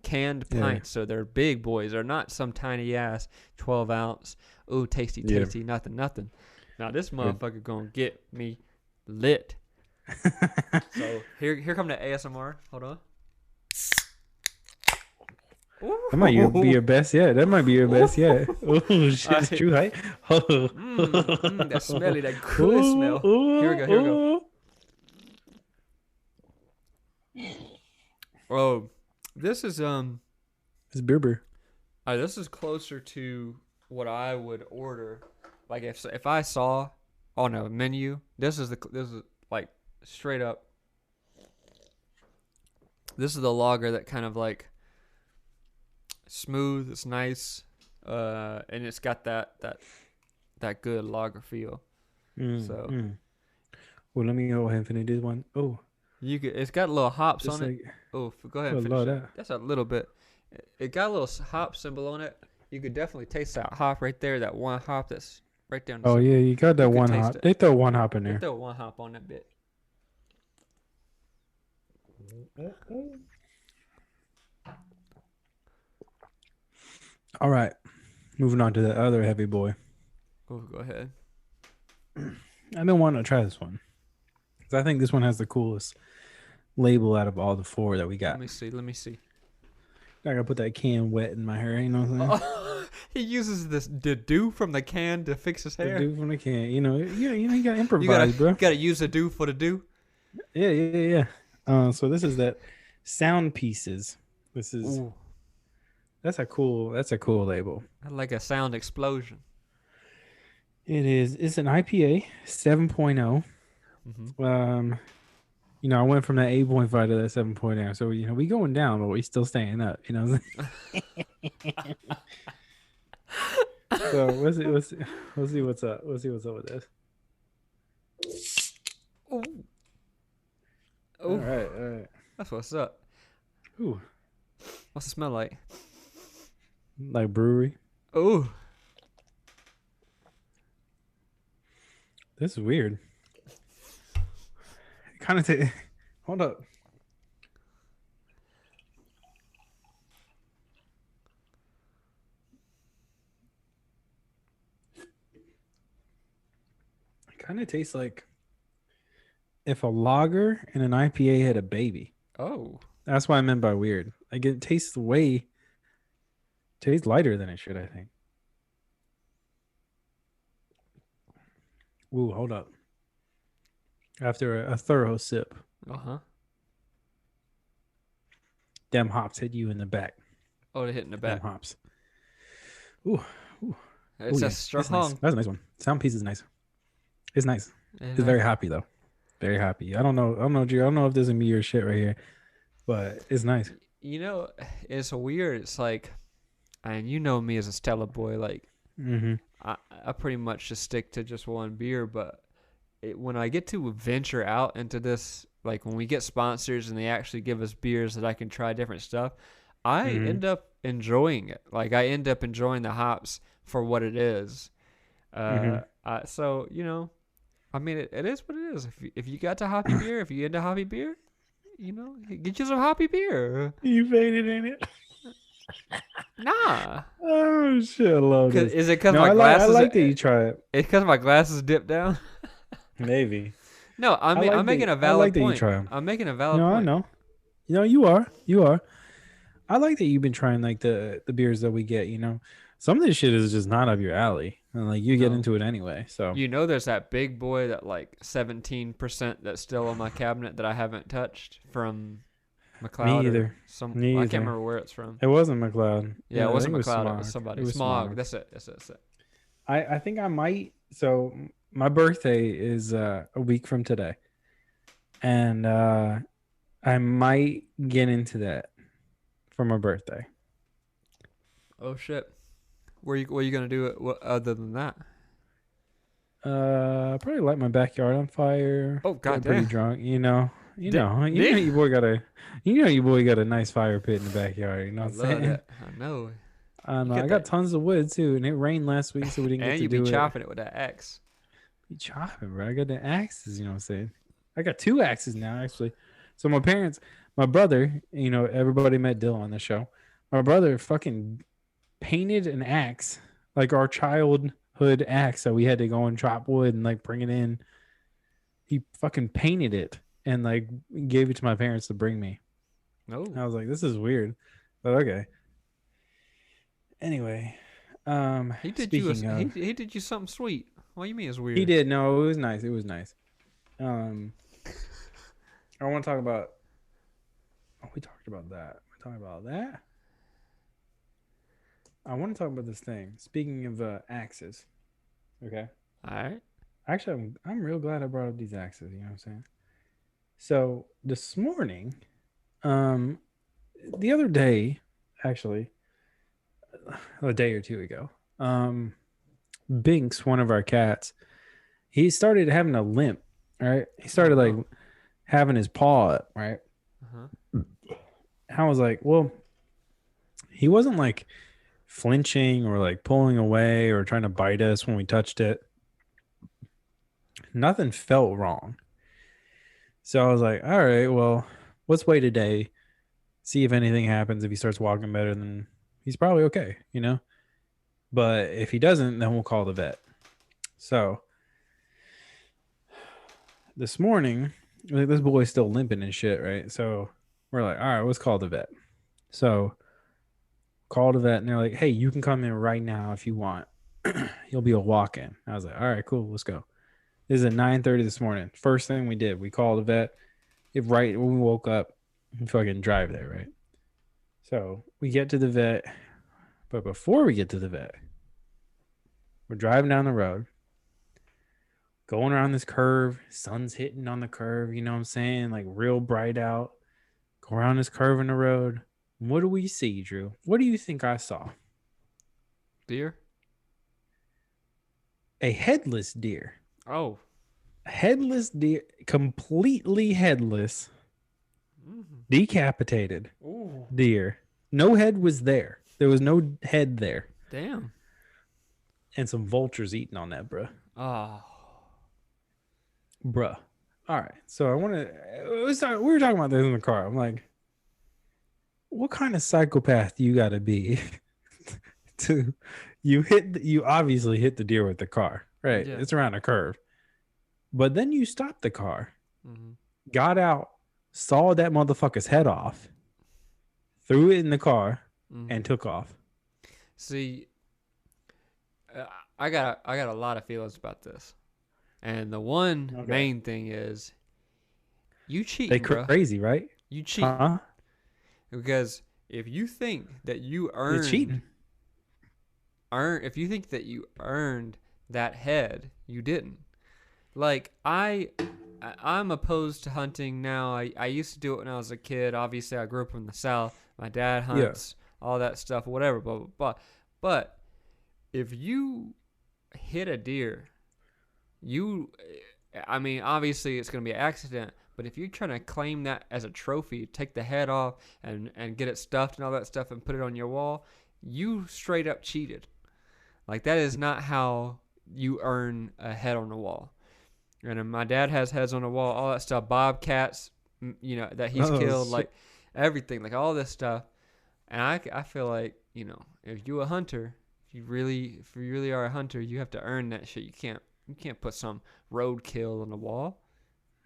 canned pints, so they're big boys. They're not some tiny ass 12-ounce. Ooh, tasty, nothing. Now this motherfucker gonna get me lit. So here come the ASMR. Hold on. That might be your best yet. That might be your best yet. Oh shit, it's true, right? That smelly, that good smell. Here we go. Oh, this is It's berber. this is closer to what I would order. Like if I saw on a menu, this is like straight up. This is the lager that kind of like smooth. It's nice, and it's got that good lager feel. So Well, let me go ahead and finish this one. Oh, it's got little hops just on like, it. Oh, go ahead I and love finish that. That's a little bit. It got a little hop symbol on it. You could definitely taste that hop right there. That one hop that's right there. Oh yeah, you got that could one taste hop. it. They throw one hop in They there. throw one hop on that bit. All right, moving on to the other heavy boy. Oh, go ahead. I've been wanting to try this one because I think this one has the coolest label out of all the four that we Let got. me see. Let me see. I gotta put that can wet in my hair. You know what I'm saying? Oh, he uses the dew from the can to fix his The hair. dude from the can. You gotta You improvise, bro. gotta use the dew for the dew. Yeah. So this is that sound pieces. This is Ooh, that's a cool label. I like a sound explosion. It is. It's an IPA 7.0. Mm-hmm. I went from that 8.5 to that 7.0. So we going down, but we still staying up. So let's see what's up. Let's see what's up with this. Ooh, All ooh, right, all right. that's what's up. Ooh, What's it smell like? like brewery. Ooh, This is weird. Kind of hold up. It kind of tastes like if a lager and an IPA had a baby. oh, That's what I meant by weird. Like it tastes lighter than it should, I think. Ooh, hold up. After a thorough sip, uh huh. them hops hit you in the back. Oh, they hit in the Them back. hops. Ooh, ooh, It's yeah. just That's nice. strong. That's a nice one. Sound piece is nice. It's nice. And It's very happy though. Very happy. I don't know. Drew. I don't know if this is me or shit right here, but it's nice. you know, it's weird. It's like, and you know me as a Stella boy. Like, Mm-hmm. I pretty much just stick to just one beer. But when I get to venture out into this, like when we get sponsors and they actually give us beers that I can try different stuff, I Mm-hmm. end up enjoying it. Like I end up enjoying the hops for what it is. Mm-hmm. So I mean, it is what it is. If you got to hoppy beer, if you into hoppy beer, get you some hoppy beer. You faded in it. Nah, Oh shit! I love this. is it because No, my I glasses? like that you try it. It's because my glasses dip down. Maybe. No, I mean I'm making a I like valid that you point. try them. I'm making a valid No, I point. know. You are. You are. I like that you've been trying like the beers that we get. Some of this shit is just not up your alley, and like you get No, into it anyway. So there's that big boy that like 17% that's still on my cabinet that I haven't touched from me McLeod or either. some. Me Well, I can't either. remember where it's from. It wasn't McLeod. Yeah, it I think wasn't it was McLeod. It was Smog. It somebody. was Smog. Smog. That's it. That's it. That's it. I think I might. So my birthday is a week from today, and I might get into that for my birthday. Oh shit. What are you gonna do other than that? Probably light my backyard on fire. Oh Get pretty goddamn. drunk. Did, Your boy got a nice fire pit in the backyard. You know I what I'm love saying? that. I know. I don't You know. I get got that, tons of wood too, and it rained last week, so we didn't get and to you be do it. chopping it with that axe. Be chopping, bro. I got the axes. You know what I'm saying? I got two axes now, actually. So my brother, everybody met Dill on the show. My brother fucking painted an axe, like our childhood axe that we had to go and chop wood and like bring it in. He fucking painted it and like gave it to my parents to bring me. No. I was like, this is weird, but okay. Anyway, He did you speaking of, he did you something sweet. What do you mean it's he weird? did. No, it was nice. It was nice. Um, I want to talk about. Oh, we talked about that. We're talking about that. I want to talk about this thing. Speaking of axes, okay. Alright. Actually, I'm real glad I brought up these axes. You know what I'm saying? So this morning, um, the other day, actually, a day or two ago, Binks, one of our cats, he started having a limp. Right, he Oh started like no. having his paw up. Right, Uh-huh. I was like, well, he wasn't like flinching or like pulling away or trying to bite us when we touched it. Nothing felt wrong. So I was like, all right, well, let's wait a day, see if anything happens. If he starts walking better, then he's probably okay, you know? But if he doesn't, then we'll call the vet. So this morning, like, this boy's still limping and shit, right? So we're like, all right, let's call the vet. So call the vet, and they're like, hey, you can come in right now if you want. He'll be a walk-in. I was like, all right, cool, let's go. This is at 9:30 this morning. First thing we did, we called the vet. If right when we woke up, we fucking drive there, right? So we get to the vet, but before we get to the vet, we're driving down the road, going around this curve. Sun's hitting on the curve, you know what I'm saying? Like real bright out. Go around this curve in the road. What do we see, Drew? What do you think I saw? Deer? A headless deer. Oh. Headless deer, completely headless, decapitated Ooh. deer. No head was there. There was no head there. Damn. And some vultures eating on that, bruh. Oh. Bruh. All right. So I want to. We were talking about this in the car. I'm like, what kind of psychopath do you got to be to you obviously hit the deer with the car, right? Yeah. It's around a curve. But then you stopped the car, got out, saw that motherfucker's head off, threw it in the car, and took off. See, I got a lot of feelings about this, and the one main thing is you cheating, They bro. Crazy, right? You cheating. Huh? Because if you think that you earned, cheating. If you think that you earned that head, you didn't. Like I'm opposed to hunting now. I used to do it when I was a kid. Obviously, I grew up in the South. My dad hunts, all that stuff, whatever, blah, blah, blah. But if you hit a deer, obviously it's going to be an accident. But if you're trying to claim that as a trophy, take the head off and get it stuffed and all that stuff and put it on your wall, you straight up cheated. Like, that is not how you earn a head on the wall. And my dad has heads on the wall, all that stuff, bobcats, that he's killed, shit. Like everything, like all this stuff. And I feel like, if you're a hunter, if you really are a hunter, you have to earn that shit. You can't put some roadkill on the wall.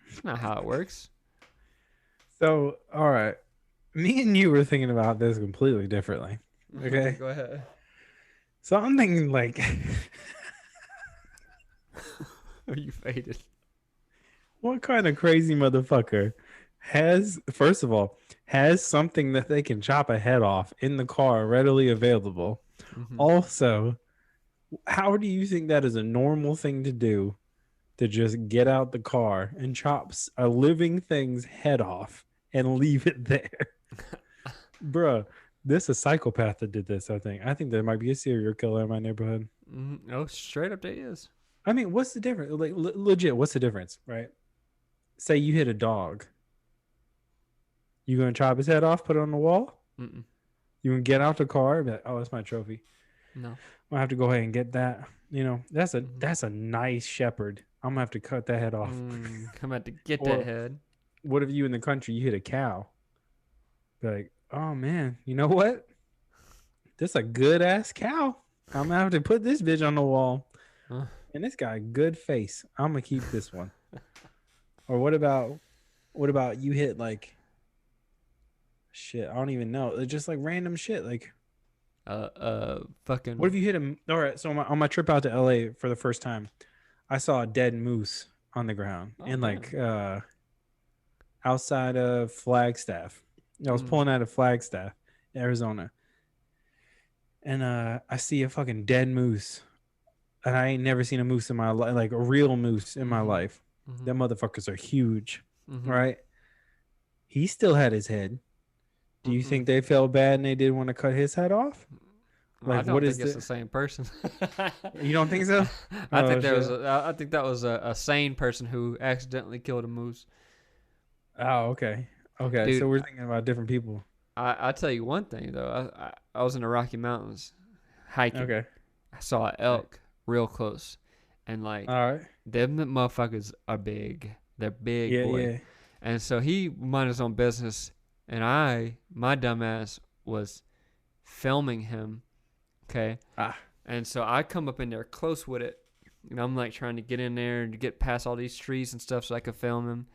That's not how it works. So, all right, me and you were thinking about this completely differently. Okay, go ahead. So I'm thinking like. Are you faded? What kind of crazy motherfucker has something that they can chop a head off in the car readily available? Also, how do you think that is a normal thing to do, to just get out the car and chop a living thing's head off and leave it there? Bruh, this is a psychopath that did this, I think there might be a serial killer in my neighborhood. Oh, straight up there is. I mean, what's the difference? Like, legit, what's the difference, right? Say you hit a dog. You gonna chop his head off, put it on the wall? Mm-mm. You gonna get out the car and be like, oh, that's my trophy. No. I'll have to go ahead and get that. That's a nice shepherd. I'm gonna have to cut that head off. I'm gonna have to get that head. What if you in the country, you hit a cow? Be like, oh man, you know what? This a good ass cow. I'm gonna have to put this bitch on the wall. And this guy, good face. I'm gonna keep this one. Or what about you hit like shit? I don't even know. It's just like random shit. Like fucking. What if you hit him? All right. So on my trip out to LA for the first time, I saw a dead moose on the ground outside of Flagstaff. I was pulling out of Flagstaff, Arizona, and I see a fucking dead moose. And I ain't never seen a moose in my life, like a real moose in my life. Them motherfuckers are huge, right? He still had his head. Do you think they felt bad and they didn't want to cut his head off? Like, I don't think it's the same person. You don't think so? I think that was a sane person who accidentally killed a moose. Oh, okay. Okay, dude, so we're thinking about different people. I'll tell you one thing, though. I was in the Rocky Mountains hiking. Okay. I saw an elk real close. And, like, all right, them motherfuckers are big. They're big, boy. Yeah. And so he minded his own business, and my dumbass, was filming him. Okay. Ah. And so I come up in there close with it, and I'm like trying to get in there and get past all these trees and stuff so I could film him.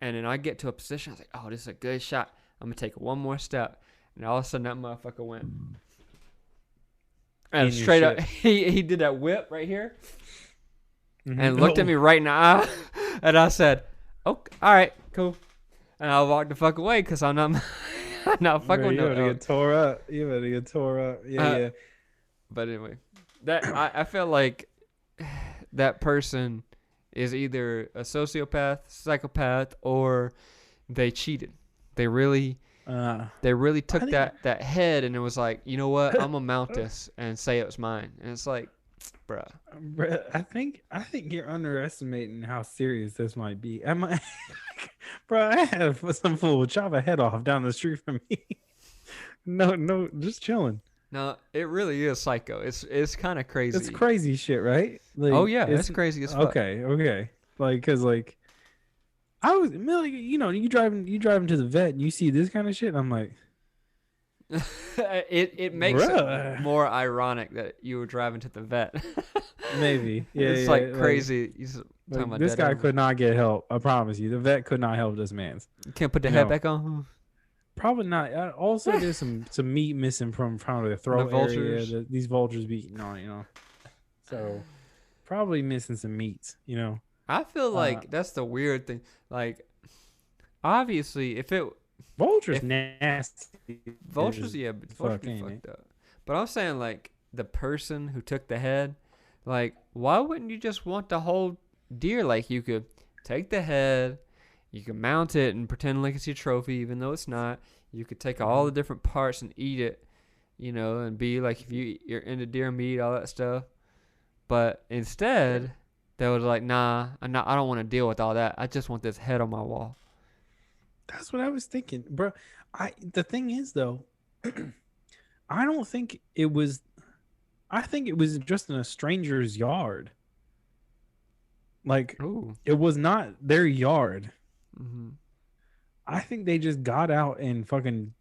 And then I get to a position, I was like, oh, this is a good shot. I'm going to take one more step. And all of a sudden that motherfucker went. And straight up, he did that whip right here. Mm-hmm. And looked at me right in the eye. And I said, oh, all right, cool. And I walked the fuck away because I'm not fucking with no. You better get tore up. You better get tore up. Yeah. But anyway, I feel like that person is either a sociopath, psychopath, or they cheated. They really took that head and it was like, you know what? I'm gonna mount this and say it was mine. And it's like, bruh. I think you're underestimating how serious this might be. Bro, I had some fool chop a head off down the street from me. No, just chilling. No, it really is psycho. It's kind of crazy. It's crazy shit, right? Like, oh yeah, it's crazy as fuck. Okay. Like, cause like, you driving to the vet and you see this kind of shit. And I'm like, it makes it more ironic that you were driving to the vet. Maybe, yeah. It's like crazy. Like, this guy could not get help. I promise you, the vet could not help this man. You can't put the head back on. Probably not. Also, there's some meat missing from the throat area. These vultures be eating on, So, probably missing some meats, I feel like that's the weird thing. Like, obviously, vultures nasty. Vultures be fucked up. But I'm saying, like, the person who took the head, like, why wouldn't you just want the whole deer? Like, you could take the head, you can mount it and pretend like it's your trophy, even though it's not. You could take all the different parts and eat it, and be like, if you're into deer meat, all that stuff. But instead, they was like, nah, I don't want to deal with all that. I just want this head on my wall. That's what I was thinking, bro. The thing is, though, I don't think it was. I think it was just in a stranger's yard. Like, It was not their yard. Mm-hmm. I think they just got out and fucking,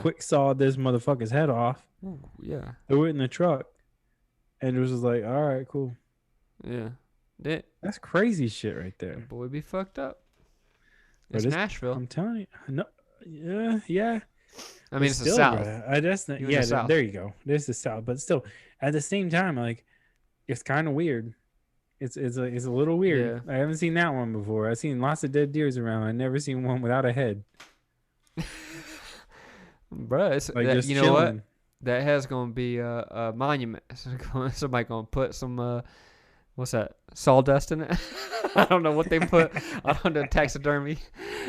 quick sawed this motherfucker's head off. Ooh, yeah. Threw it in the truck. And it was just like, all right, cool. Yeah. That's crazy shit right there. That boy be fucked up. It's Nashville. I'm telling you. No, yeah. I mean, it's the South. There you go. There's the South. But still, at the same time, like, it's kind of weird. It's a little weird. Yeah. I haven't seen that one before. I've seen lots of dead deers around. I've never seen one without a head. Bruh, it's like, you know what? That head's gonna be a monument. Somebody gonna put some what's that? Sawdust in it? I don't know what they put. I don't know, taxidermy.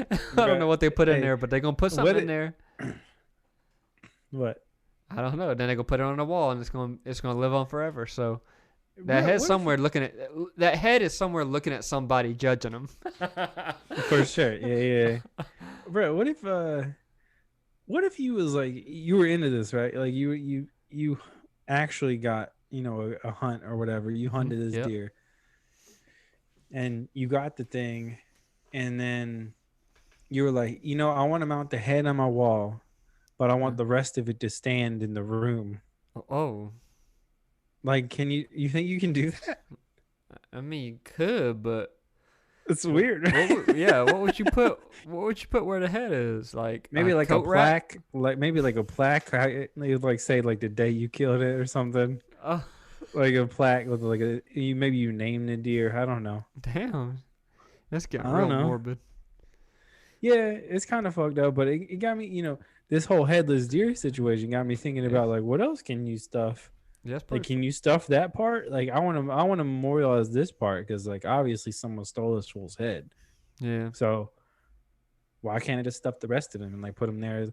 I don't know what they put in there, but they're gonna put something in there. What? I don't know. Then they gonna put it on the wall, and it's gonna live on forever. So. That head somewhere looking at that head is somewhere looking at somebody judging them. For sure, yeah. Bro, what if you was like you were into this, right? Like you actually got a hunt or whatever. You hunted this deer, and you got the thing, and then you were like, I want to mount the head on my wall, but I want the rest of it to stand in the room. Oh. Like, can you think you can do that? I mean, you could, but it's weird. What would you put? What would you put where the head is? Like maybe like a plaque, They would like say like the day you killed it or something. Like a plaque with like maybe you named the deer. I don't know. Damn, that's getting real morbid. Yeah, it's kind of fucked up, but it got me. This whole headless deer situation got me thinking about like what else can you stuff. Yes, like, can you stuff that part? Like, I want to memorialize this part because, like, obviously someone stole this fool's head. Yeah. So, why can't I just stuff the rest of him and like put him there?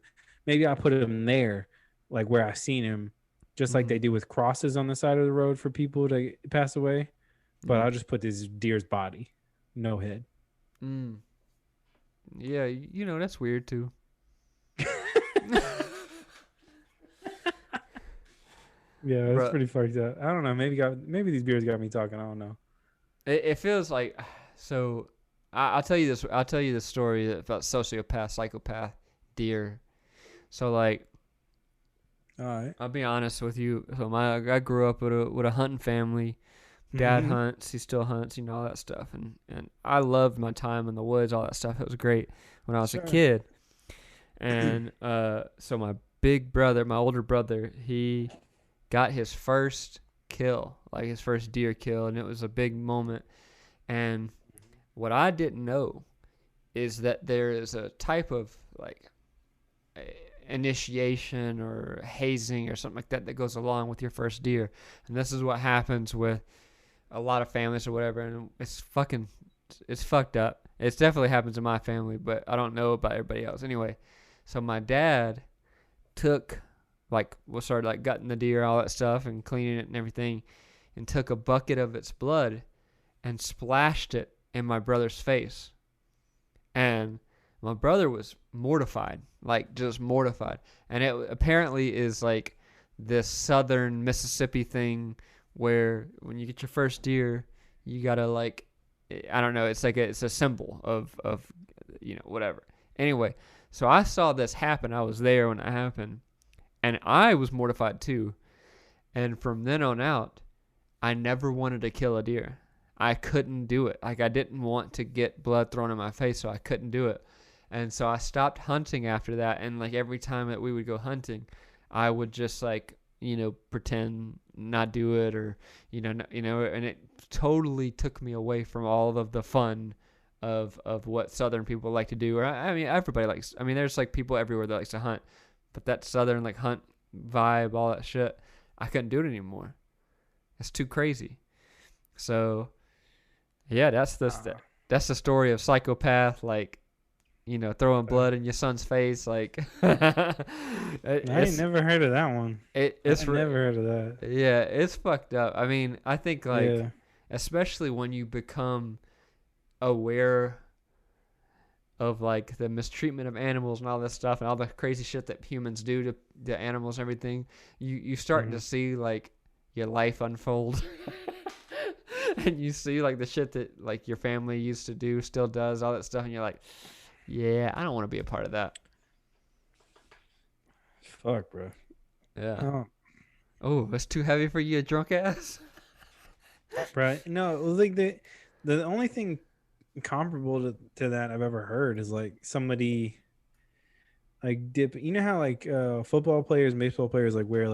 Maybe I put him there, like where I seen him, just like they do with crosses on the side of the road for people to pass away. But I'll just put this deer's body, no head. Yeah, that's weird too. Yeah, it's pretty fucked up. I don't know. Maybe these beers got me talking. I don't know. It feels like so. I'll tell you this. I'll tell you the story about sociopath, psychopath, deer. So like, All right. I'll be honest with you. So I grew up with a hunting family. Dad Mm-hmm. hunts. He still hunts. You know, all that stuff. And I loved my time in the woods. All that stuff. It was great when I was a Sure. kid. And so my big brother, my older brother, he got his first kill, like his first deer kill, and it was a big moment. And what I didn't know is that there is a type of like initiation or hazing or something like that that goes along with your first deer. And this is what happens with a lot of families or whatever. And it's fucked up. It definitely happens in my family, but I don't know about everybody else. Anyway, so my dad took, like, was started like gutting the deer, all that stuff, and cleaning it and everything, and took a bucket of its blood and splashed it in my brother's face. And my brother was mortified, like just mortified. And it apparently is like this southern Mississippi thing where when you get your first deer, you gotta like, I don't know, it's like it's a symbol of whatever. Anyway, so I saw this happen. I was there when it happened, and I was mortified too. And from then on out, I never wanted to kill a deer. I couldn't do it. Like I didn't want to get blood thrown in my face, so I couldn't do it. And so I stopped hunting after that. And like every time that we would go hunting, I would just like pretend not do it, or and it totally took me away from all of the fun of what Southern people like to do. Or I mean, everybody likes. I mean, there's like people everywhere that likes to hunt, but that Southern like hunt vibe, all that shit, I couldn't do it anymore. It's too crazy. So yeah, that's the story of psychopath, like throwing blood in your son's face, like I ain't never heard of that one. it's I never heard of that. yeah, it's fucked up. I mean, I think like Yeah. especially when you become aware of like the mistreatment of animals and all this stuff and all the crazy shit that humans do to the animals and everything, you start to see like your life unfold. And you see like the shit that like your family used to do, still does, all that stuff, and you're like, yeah, I don't want to be a part of that. Fuck, bro. Yeah. Oh, Oh, it's too heavy for you, drunk ass. right. No, it was like the only thing comparable to that I've ever heard is like somebody like dip. You know how like football players, baseball players like wear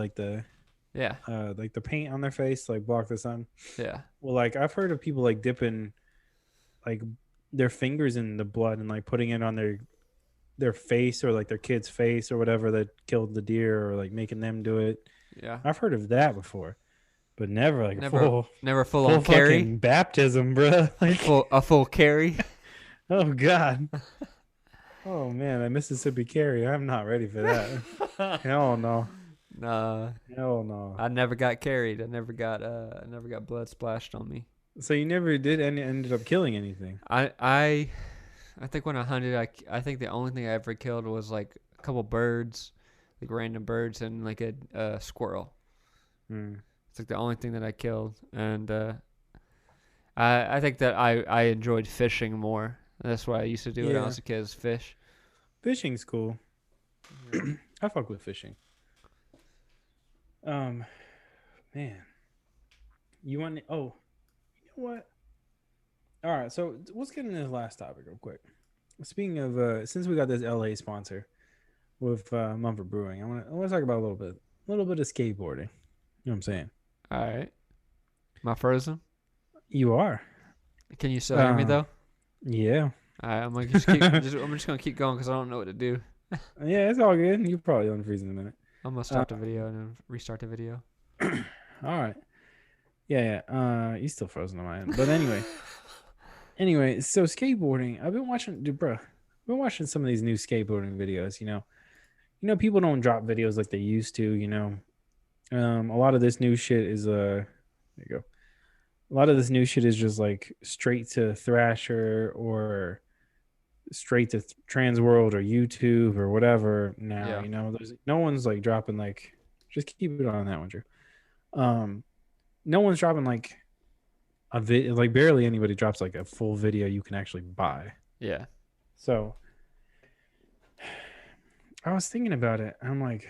Yeah. like the paint on their face to, like block the sun. Yeah. Well, like I've heard of people like dipping like their fingers in the blood and like putting it on their face or like their kid's face or whatever that killed the deer, or like making them do it. Yeah. I've heard of that before, but never like Never, full never full full on carry. fucking baptism, bro. Like, A full carry. oh god, oh man, a Mississippi carry. I'm not ready for that. Hell no, Nah, hell no. I never got carried. I never got blood splashed on me. So you never did ended up killing anything. I think when I hunted, I think the only thing I ever killed was like a couple birds, like random birds, and like a squirrel. Hmm. It's like the only thing that I killed, and I think that I enjoyed fishing more. That's what I used to do when I Yeah, was a kid, is fish. fishing's cool. I fuck with fishing. Um, man, you want? Oh, you know what? All right, so let's get into this last topic real quick. Speaking of, since we got this LA sponsor with Mumford Brewing, I want to talk about a little bit of skateboarding. You know what I'm saying? All right, am I frozen? You are. Can you still hear me though? Yeah. All right, I'm gonna just keep. I'm just gonna keep going because I don't know what to do. Yeah, it's all good. You probably unfreeze in a minute. I'm gonna stop the video and then restart the video. All right. Yeah, yeah. You still frozen on my end, but anyway. So skateboarding. I've been watching, dude, bro. I've been watching some of these new skateboarding videos. People don't drop videos like they used to. A lot of this new shit is there you go. A lot of this new shit is just like straight to Thrasher or straight to Trans World or YouTube or whatever. Now, Yeah. there's no one's like dropping just keep it on that one, Drew. No one's dropping like like barely anybody drops like a full video you can actually buy. Yeah. So I was thinking about it. I'm like,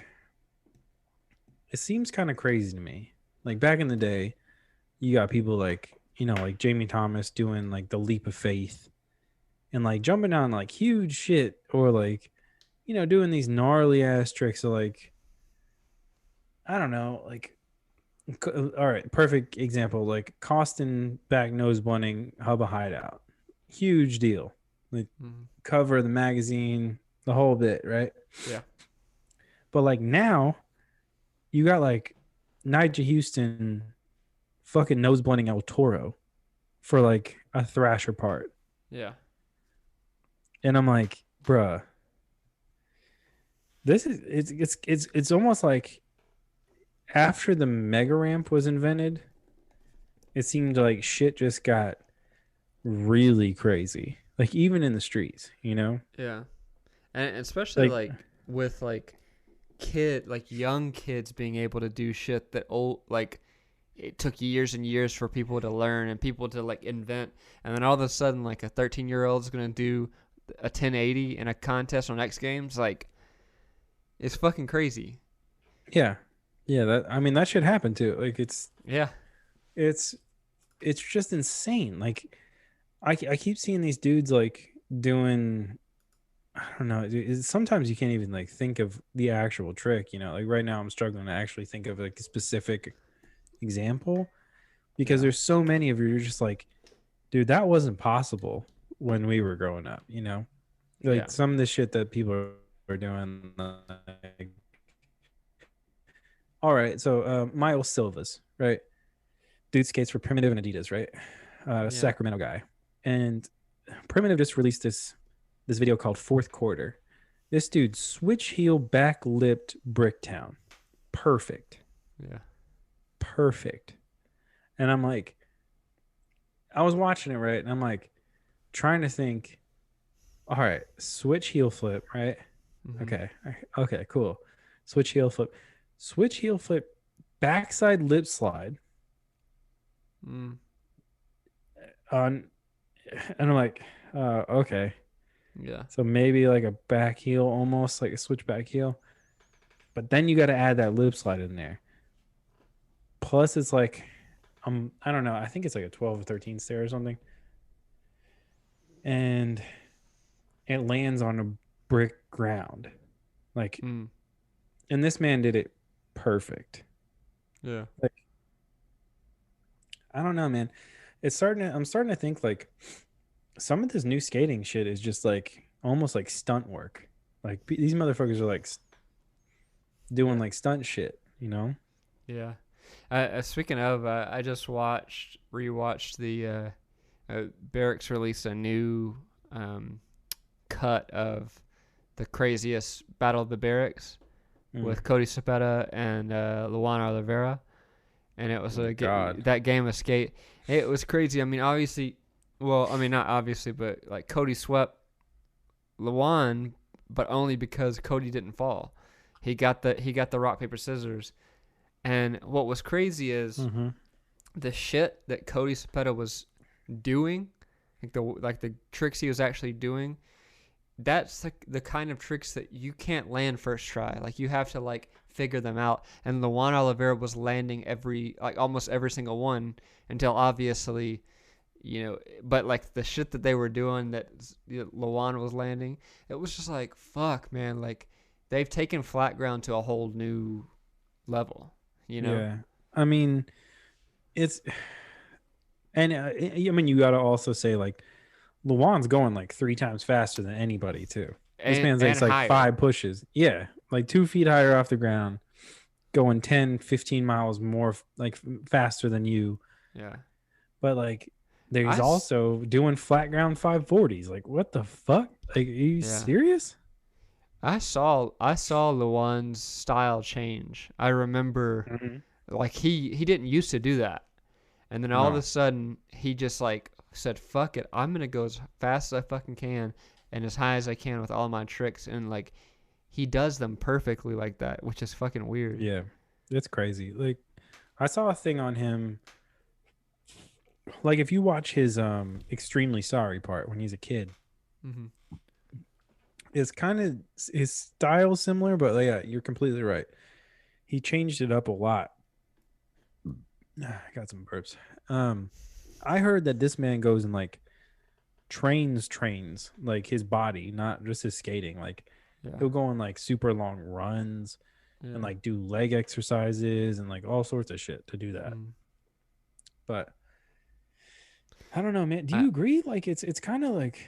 it seems kind of crazy to me. Like back in the day, you got people like, like Jamie Thomas doing like the leap of faith and like jumping on like huge shit or like, doing these gnarly ass tricks of like, I don't know, like, all right, perfect example, like Costin back nose blunting Hubba Hideout. Huge deal. Like Mm-hmm. cover of the magazine, the whole bit, right? Yeah. But like now, you got like Nigel Houston fucking nose blunting El Toro for like a thrasher part. Yeah. And I'm like, bruh, this is it's almost like after the mega ramp was invented, it seemed like shit just got really crazy. Like even in the streets, Yeah. And especially Like like with like young kids being able to do shit that old like it took years and years for people to learn and people to like invent, and then all of a sudden like a 13-year-old is gonna do a 1080 in a contest on X Games. Like it's fucking crazy. yeah. Yeah, that should happen too. Like Yeah. it's it's just insane. Like I keep seeing these dudes like doing, I don't know. Sometimes you can't even like think of the actual trick. Like right now I'm struggling to actually think of like a specific example because Yeah. there's so many of you. You're just like, dude, that wasn't possible when we were growing up. Yeah. Like some of the shit that people are doing. Like, all right, so Miles Silvas, right? Dude skates for Primitive and Adidas, right? Yeah. Sacramento guy, and Primitive just released this video called Fourth Quarter. This dude switch heel back lipped Bricktown. Perfect. Yeah. Perfect. And I'm like, I was watching it, right? And I'm like, trying to think, all right, switch heel flip, right? Mm-hmm. Okay. Okay, cool. Switch heel flip. Switch heel flip, backside lip slide Mm. on, and I'm like, okay. Yeah. So maybe like a back heel, almost like a switch back heel. But then you got to add that lip slide in there. Plus, it's like, I don't know. I think it's like a 12 or 13 stair or something. And it lands on a brick ground. Like, Mm. and this man did it perfect. Yeah. Like, I don't know, man. I'm starting to think like some of this new skating shit is just like almost like stunt work. Like these motherfuckers are like doing Yeah. like stunt shit, Yeah. Speaking of, I just rewatched the Barracks released a new um, cut of the craziest Battle of the Barracks Mm. with Cody Cepeda and Luana Oliveira, and it was Oh my God. that game of skate. It was crazy. I mean, obviously, well, I mean not obviously, but like Cody swept Luan, but only because Cody didn't fall. He got the rock paper scissors, and what was crazy is Mm-hmm. the shit that Cody Cepeda was doing, like the tricks he was actually doing. That's the kind of tricks that you can't land first try. Like you have to like figure them out. And Luan Oliveira was landing almost every single one until obviously, but like the shit that they were doing that Luan was landing, it was just like fuck, man. Like they've taken flat ground to a whole new level. You know? Yeah. I mean, it's, and I mean, you got to also say like Luan's going like 3 times faster than anybody too. This And man's and like higher. 5 pushes. Yeah. Like 2 feet higher off the ground, going 10, 15 miles more like faster than you. Yeah. But like, I there's s- also doing flat ground 540s. Like, what the fuck? Like, are you yeah. serious? I saw Luan's style change. I remember Mm-hmm. like he didn't used to do that. And then all of a No. sudden he just like said, "Fuck it. I'm going to go as fast as I fucking can and as high as I can with all my tricks." And like he does them perfectly like that, which is fucking weird. Yeah. It's crazy. Like, I saw a thing on him like if you watch his extremely sorry part when he's a kid, Mm-hmm. it's kind of his style similar, but yeah, you're completely right. He changed it up a lot. I got some burps. Um, I heard that this man goes and like trains like his body, not just his skating. Like Yeah. he'll go on like super long runs and Yeah. like do leg exercises and like all sorts of shit to do that. Mm. But I don't know, man. Do I, you agree? Like it's kind of like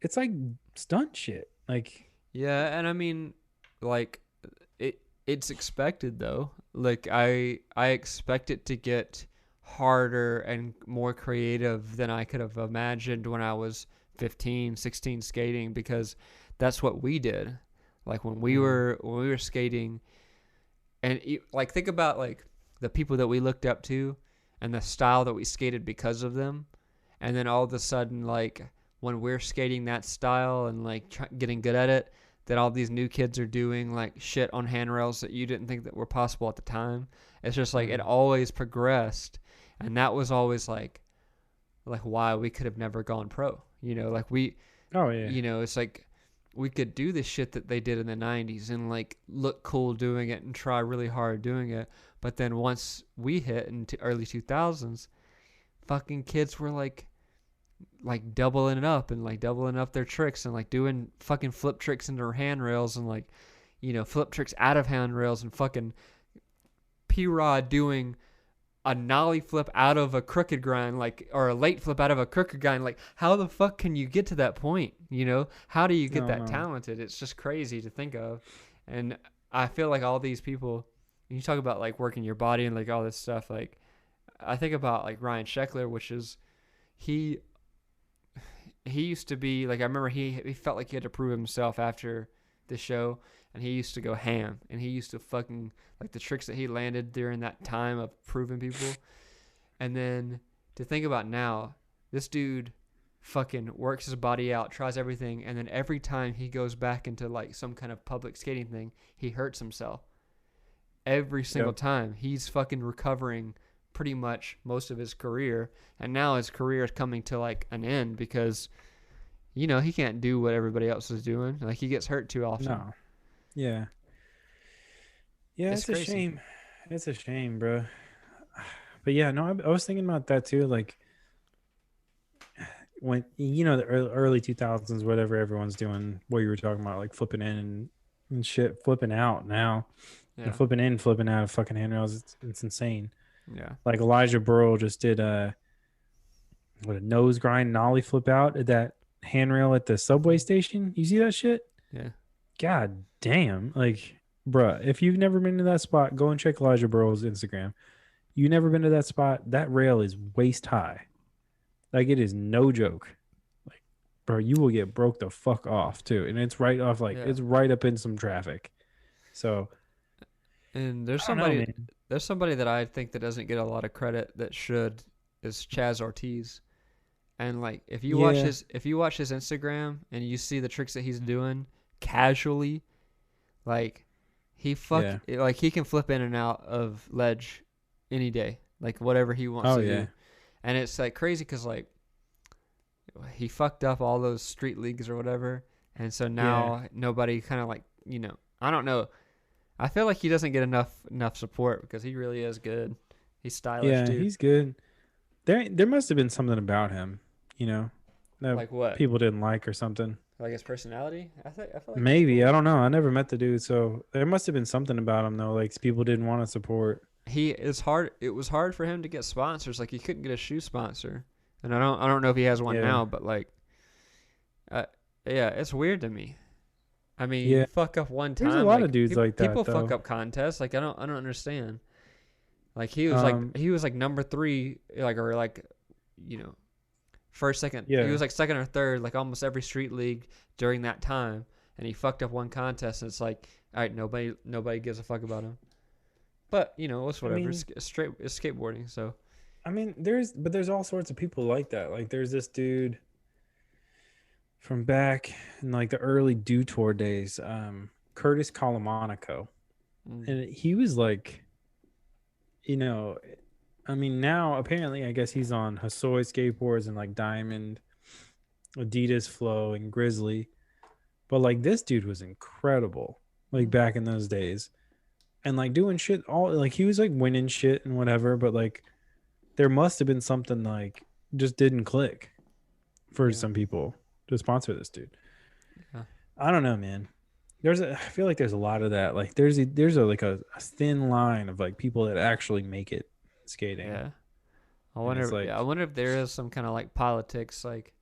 it's like stunt shit. Like yeah, and I mean, like it's expected though. Like I expect it to get harder and more creative than I could have imagined when I was 15, 16 skating, because that's what we did. Like when we were skating, and like think about like the people that we looked up to and the style that we skated because of them, and then all of a sudden like when we're skating that style and like getting good at it, that all these new kids are doing like shit on handrails that you didn't think that were possible at the time. It's just like it mm. always progressed, and that was always like why we could have never gone pro. Like Oh yeah. it's like we could do the shit that they did in the 90s and like look cool doing it and try really hard doing it. But then once we hit into early 2000s, fucking kids were like doubling it up and like doubling up their tricks and like doing fucking flip tricks into handrails and like flip tricks out of handrails, and fucking P-Rod doing a nollie flip out of a crooked grind, like, or a late flip out of a crooked grind. Like, how the fuck can you get to that point? How do you get No, that no. talented? It's just crazy to think of. And I feel like all these people, you talk about like working your body and like all this stuff. Like, I think about like Ryan Sheckler, which is he he used to be like, I remember he felt like he had to prove himself after the show, and he used to go ham, and he used to fucking like the tricks that he landed during that time of proving people. And then to think about now, this dude fucking works his body out, tries everything, and then every time he goes back into like some kind of public skating thing, he hurts himself. Every single Yep. time he's fucking recovering pretty much most of his career, and now his career is coming to like an end because he can't do what everybody else is doing. Like he gets hurt too often. No. Yeah. Yeah, It's it's a crazy. shame. It's a shame, bro. But yeah, no, I was thinking about that too. Like when the early 2000s, whatever everyone's doing, what you were talking about, like flipping in and shit, flipping out now, and Yeah. flipping in, flipping out of fucking handrails. It's insane. Yeah. Like Elijah Burrow just did a nose grind nollie flip out at that handrail at the subway station. You see that shit? Yeah. God damn! Like, bruh, if you've never been to that spot, go and check Elijah Burrow's Instagram. You never been to that spot? That rail is waist high. Like it is no joke. Like, bro, you will get broke the fuck off too, and it's right off. Like Yeah. it's right up in some traffic. So And I don't know, man. there's somebody that I think that doesn't get a lot of credit that should, is Chaz Ortiz. And like Yeah, if you watch his Instagram and you see the tricks that he's doing casually, like yeah. he can flip in and out of ledge any day, like whatever he wants Oh to yeah, do. And it's like crazy because like he fucked up all those street leagues or whatever, and so yeah, now nobody kind of like I don't know. I feel like he doesn't get enough support because he really is good. He's stylish yeah. too. He's good. There must have been something about him, that Like what? people didn't like or something. Like his personality? I feel like he's Maybe, I cool. don't know. I never met the dude, so there must have been something about him though. Like people didn't want to support. He is hard. It was hard for him to get sponsors. Like he couldn't get a shoe sponsor, and I don't know if he has one Yeah, now, but like, uh, yeah, it's weird to me. I mean, you yeah. fuck up one There's a time, lot of like dudes like people that fuck though. up contests. Like I don't understand. Like Um, he was like number three, like or like, you know, first, second. He yeah, was like second or third, like almost every street league during that time, and he fucked up one contest, and it's like, all right, nobody gives a fuck about him. But it's I whatever. mean, It's skateboarding, so there's all sorts of people like that. Like there's this dude from back in like the early Do Tour days, Curtis Calamonico, mm, and he was like, you know, I mean, now apparently, I guess he's on Hosoi skateboards and like Diamond, Adidas Flow, and Grizzly. But like this dude was incredible, like back in those days, and like doing shit all like he was like winning shit and whatever. But like there must have been something like just didn't click for Yeah. some people to sponsor this dude. Yeah. I don't know, man. I feel like there's a lot of that. Like there's a like a thin line of like people that actually make it skating, Yeah. I and it's wonder. Yeah, I like, wonder if there is some kind of like politics. Like,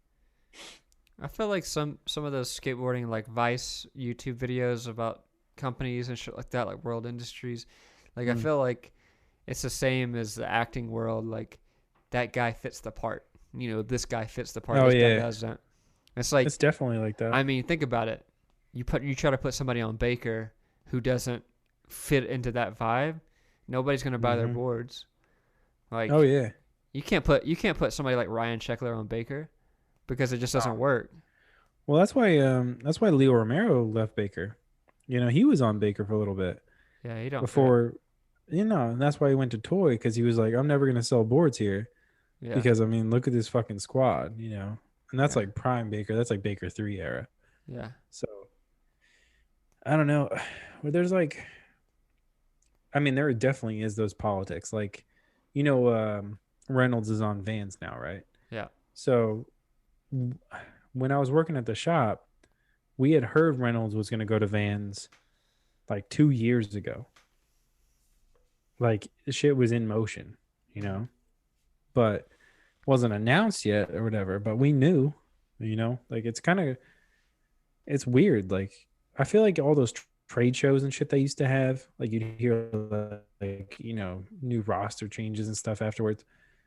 I feel like some of those skateboarding like Vice YouTube videos about companies and shit like that, like World Industries. Like, I mm, feel like it's the same as the acting world. Like, that guy fits the part. This guy fits the part. oh This guy yeah, doesn't. It's like, it's definitely like that. I mean, think about it. You try to put somebody on Baker who doesn't fit into that vibe. Nobody's gonna buy their Hmm. boards. Oh Like, yeah. you can't put somebody like Ryan Sheckler on Baker because it just doesn't work. Well, that's why Leo Romero left Baker. You know, he was on Baker for a little bit Yeah, he don't fit. before, and that's why he went to Toy because he was like, I'm never gonna sell boards here Yeah, because I mean, look at this fucking squad, and that's yeah, like prime Baker. That's like Baker 3 era. yeah. So I don't know. But there's like, I mean, there definitely is those politics. Like, you know, Reynolds is on Vans now, right? Yeah. So when I was working at the shop, we had heard Reynolds was going to go to Vans like 2 years ago. Like the shit was in motion, but wasn't announced yet or whatever. But we knew, like it's weird. Like I feel like all those trade shows and shit they used to have, like you'd hear like new roster changes and stuff afterwards.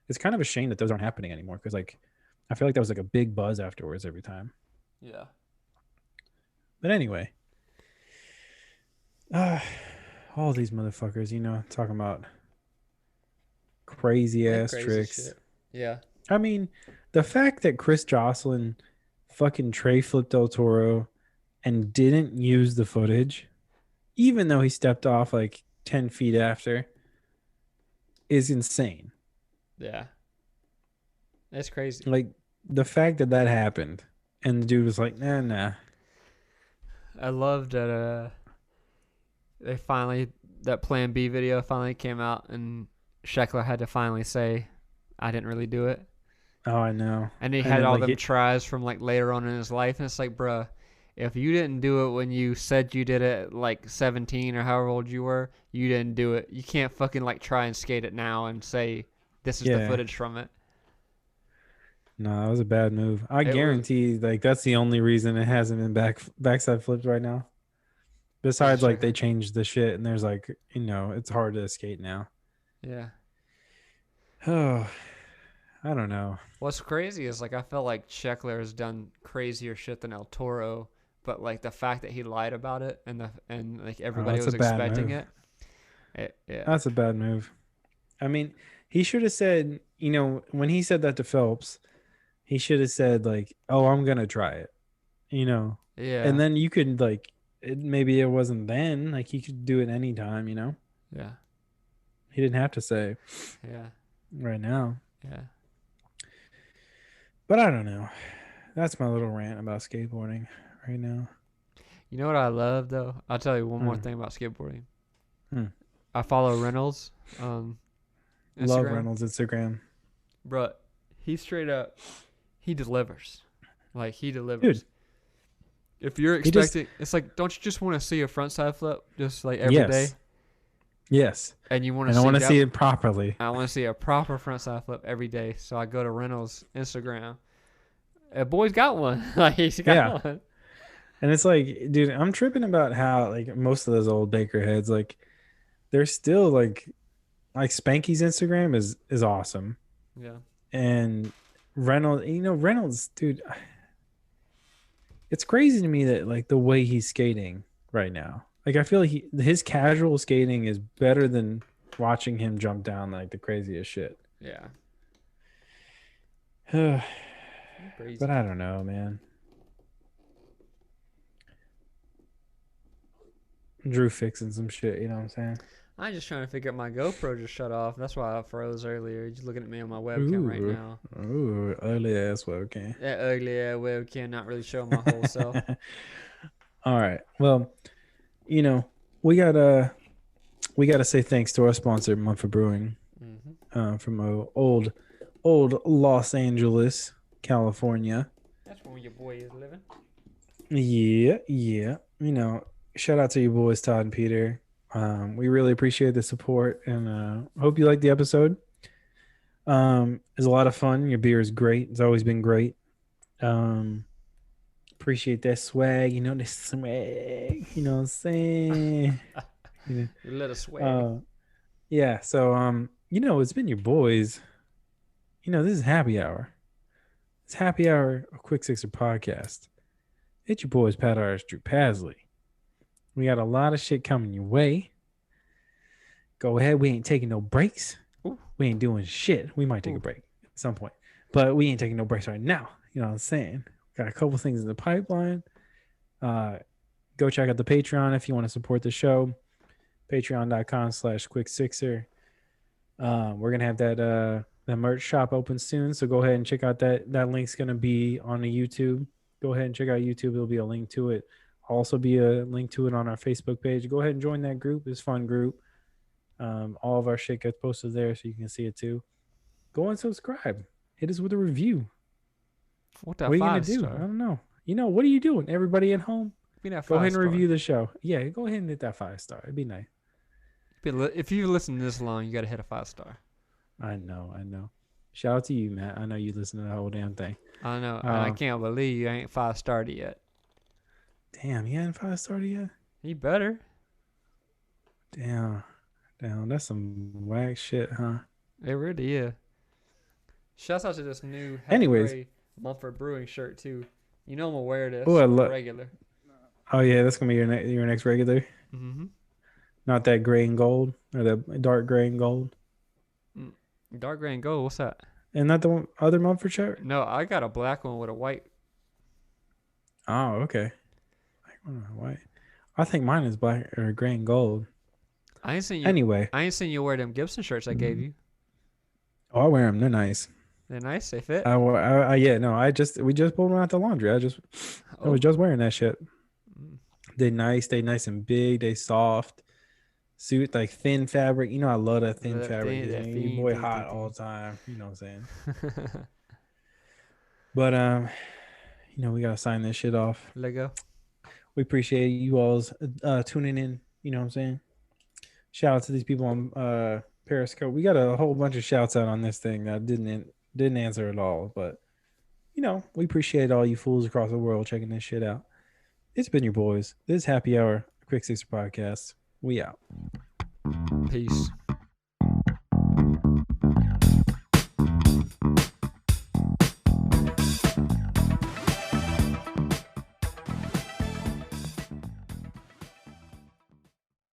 It's kind of a shame that those aren't happening anymore because like I feel like that was like a big buzz afterwards every time. Yeah. But anyway, uh, all these motherfuckers, talking about crazy Like ass crazy tricks. shit. Yeah. I mean, the fact that Chris Jocelyn fucking tray flipped El Toro and didn't use the footage, even though he stepped off like 10 feet after, is insane. Yeah. That's crazy. Like, the fact that that happened and the dude was like, nah, nah. I love that that Plan B video finally came out and Sheckler had to finally say, I didn't really do it. Oh, I know. And he And had then, all like, them tries from like later on in his life, and it's like, bruh, if you didn't do it when you said you did it at like 17 or however old you were, you didn't do it. You can't fucking like try and skate it now and say this is the yeah. footage from it. No, that was a bad move. I It was guarantee, like, that's the only reason it hasn't been backside flipped right now. because of Besides, like, they Sheckler. changed the shit and there's like, it's hard to skate now. Yeah. Oh, I don't know. What's crazy is like I felt like Sheckler has done crazier shit than El Toro, but like the fact that he lied about it and like Oh, everybody that's a was bad expecting move. it. Yeah. That's a bad move. I mean, he should have said, when he said that to Phelps, he should have said like, "Oh, I'm gonna try it," and Yeah. then you could like, maybe it wasn't then, like he could do it anytime. Yeah. He didn't have to say Yeah. right now. Yeah. But I don't know. That's my little rant about skateboarding right now. You know what I love though? I'll tell you one more Hmm. thing about skateboarding. Hmm. I follow Reynolds on Love Instagram. Reynolds Instagram, Bro, he straight up he delivers. Like he dude. delivers. If you're He just expecting it's like don't you just want to see a front side flip just like every day? yes, yes, And you want to and I see want to that see it properly. I want to see a proper front side flip every day. So I go to Reynolds Instagram. A boy's got one. Like he's Yeah, got one. and it's like, dude, I'm tripping about how like most of those old Baker heads, like they're still like Spanky's Instagram is awesome, Yeah. and Reynolds, dude, it's crazy to me that like the way he's skating right now. Like I feel like his casual skating is better than watching him jump down like the craziest shit. Yeah. But Crazy. I don't know, man. Drew fixing some shit, you know what I'm saying? I'm just trying to figure out my GoPro just shut off. That's why I froze earlier. You're just looking at me on my webcam right Ooh, now. ooh, ugly ass webcam. That ugly webcam not really showing my whole self. All right. Well, you know, we gotta say thanks to our sponsor, Mumford Brewing, from old Los Angeles, California. That's where your boy is living. Yeah, yeah. Shout out to you boys, Todd and Peter. We really appreciate the support, and hope you like the episode. It's a lot of fun. Your beer is great. It's always been great. Um, appreciate that swag. The swag. You know what I'm saying? You A little swag. Yeah. So, it's been your boys. This is happy hour. It's happy hour of Quick Sixer podcast. It's your boys, Pat Irish, Drew Pasley. We got a lot of shit coming your way. Go ahead. We ain't taking no breaks. Ooh. We ain't doing shit. We might take a break at some point, but we ain't taking no breaks right now. You know what I'm saying? Got a couple things in the pipeline. Go check out the Patreon if you want to support the show. Patreon.com/QuickSixer. We're gonna have that merch shop open soon, so go ahead and check out that link's gonna be on the YouTube. Go ahead and check out YouTube. There'll be a link to it. Also be a link to it on our Facebook page. Go ahead and join that group. It's a fun group. All of our shit gets posted there, so you can see it too. Go and subscribe. Hit us with a review. What are you gonna do? I don't know. What are you doing? Everybody at home, go ahead and review the show. Yeah, go ahead and hit that 5-star. It'd be nice. If you've listened this long, you gotta hit a 5-star. I know. Shout out to you, Matt. I know you listen to the whole damn thing. I know. And I can't believe you ain't 5-starred yet. Damn, you ain't 5-starred yet? You better. Damn, that's some whack shit, huh? It really is. Shouts out to this new Anyways, Mumford Brewing shirt too. I'm gonna wear this regular. Oh yeah, that's gonna be your next regular. Mm-hmm. Not that gray and gold or the dark gray and gold. Dark gray and gold. What's that? And not the other Mumford shirt? No, I got a black one with a white. Oh, okay. White. I think mine is black or gray and gold. I ain't seen you. Anyway, I ain't seen you wear them Gibson shirts I gave you. Oh, I wear them. They're nice. They're nice. They fit. We just pulled them out the laundry. I was just wearing that shit. They nice and big. They soft. Suit like thin fabric. I love that thin fabric. Your boy hot all the time. You know what I'm saying? But we gotta sign this shit off. Lego. We appreciate you all's tuning in. You know what I'm saying? Shout out to these people on Periscope. We got a whole bunch of shouts out on this thing that didn't answer at all. But we appreciate all you fools across the world checking this shit out. It's been your boys. This is Happy Hour Quick Sixer Podcast. We out. Peace.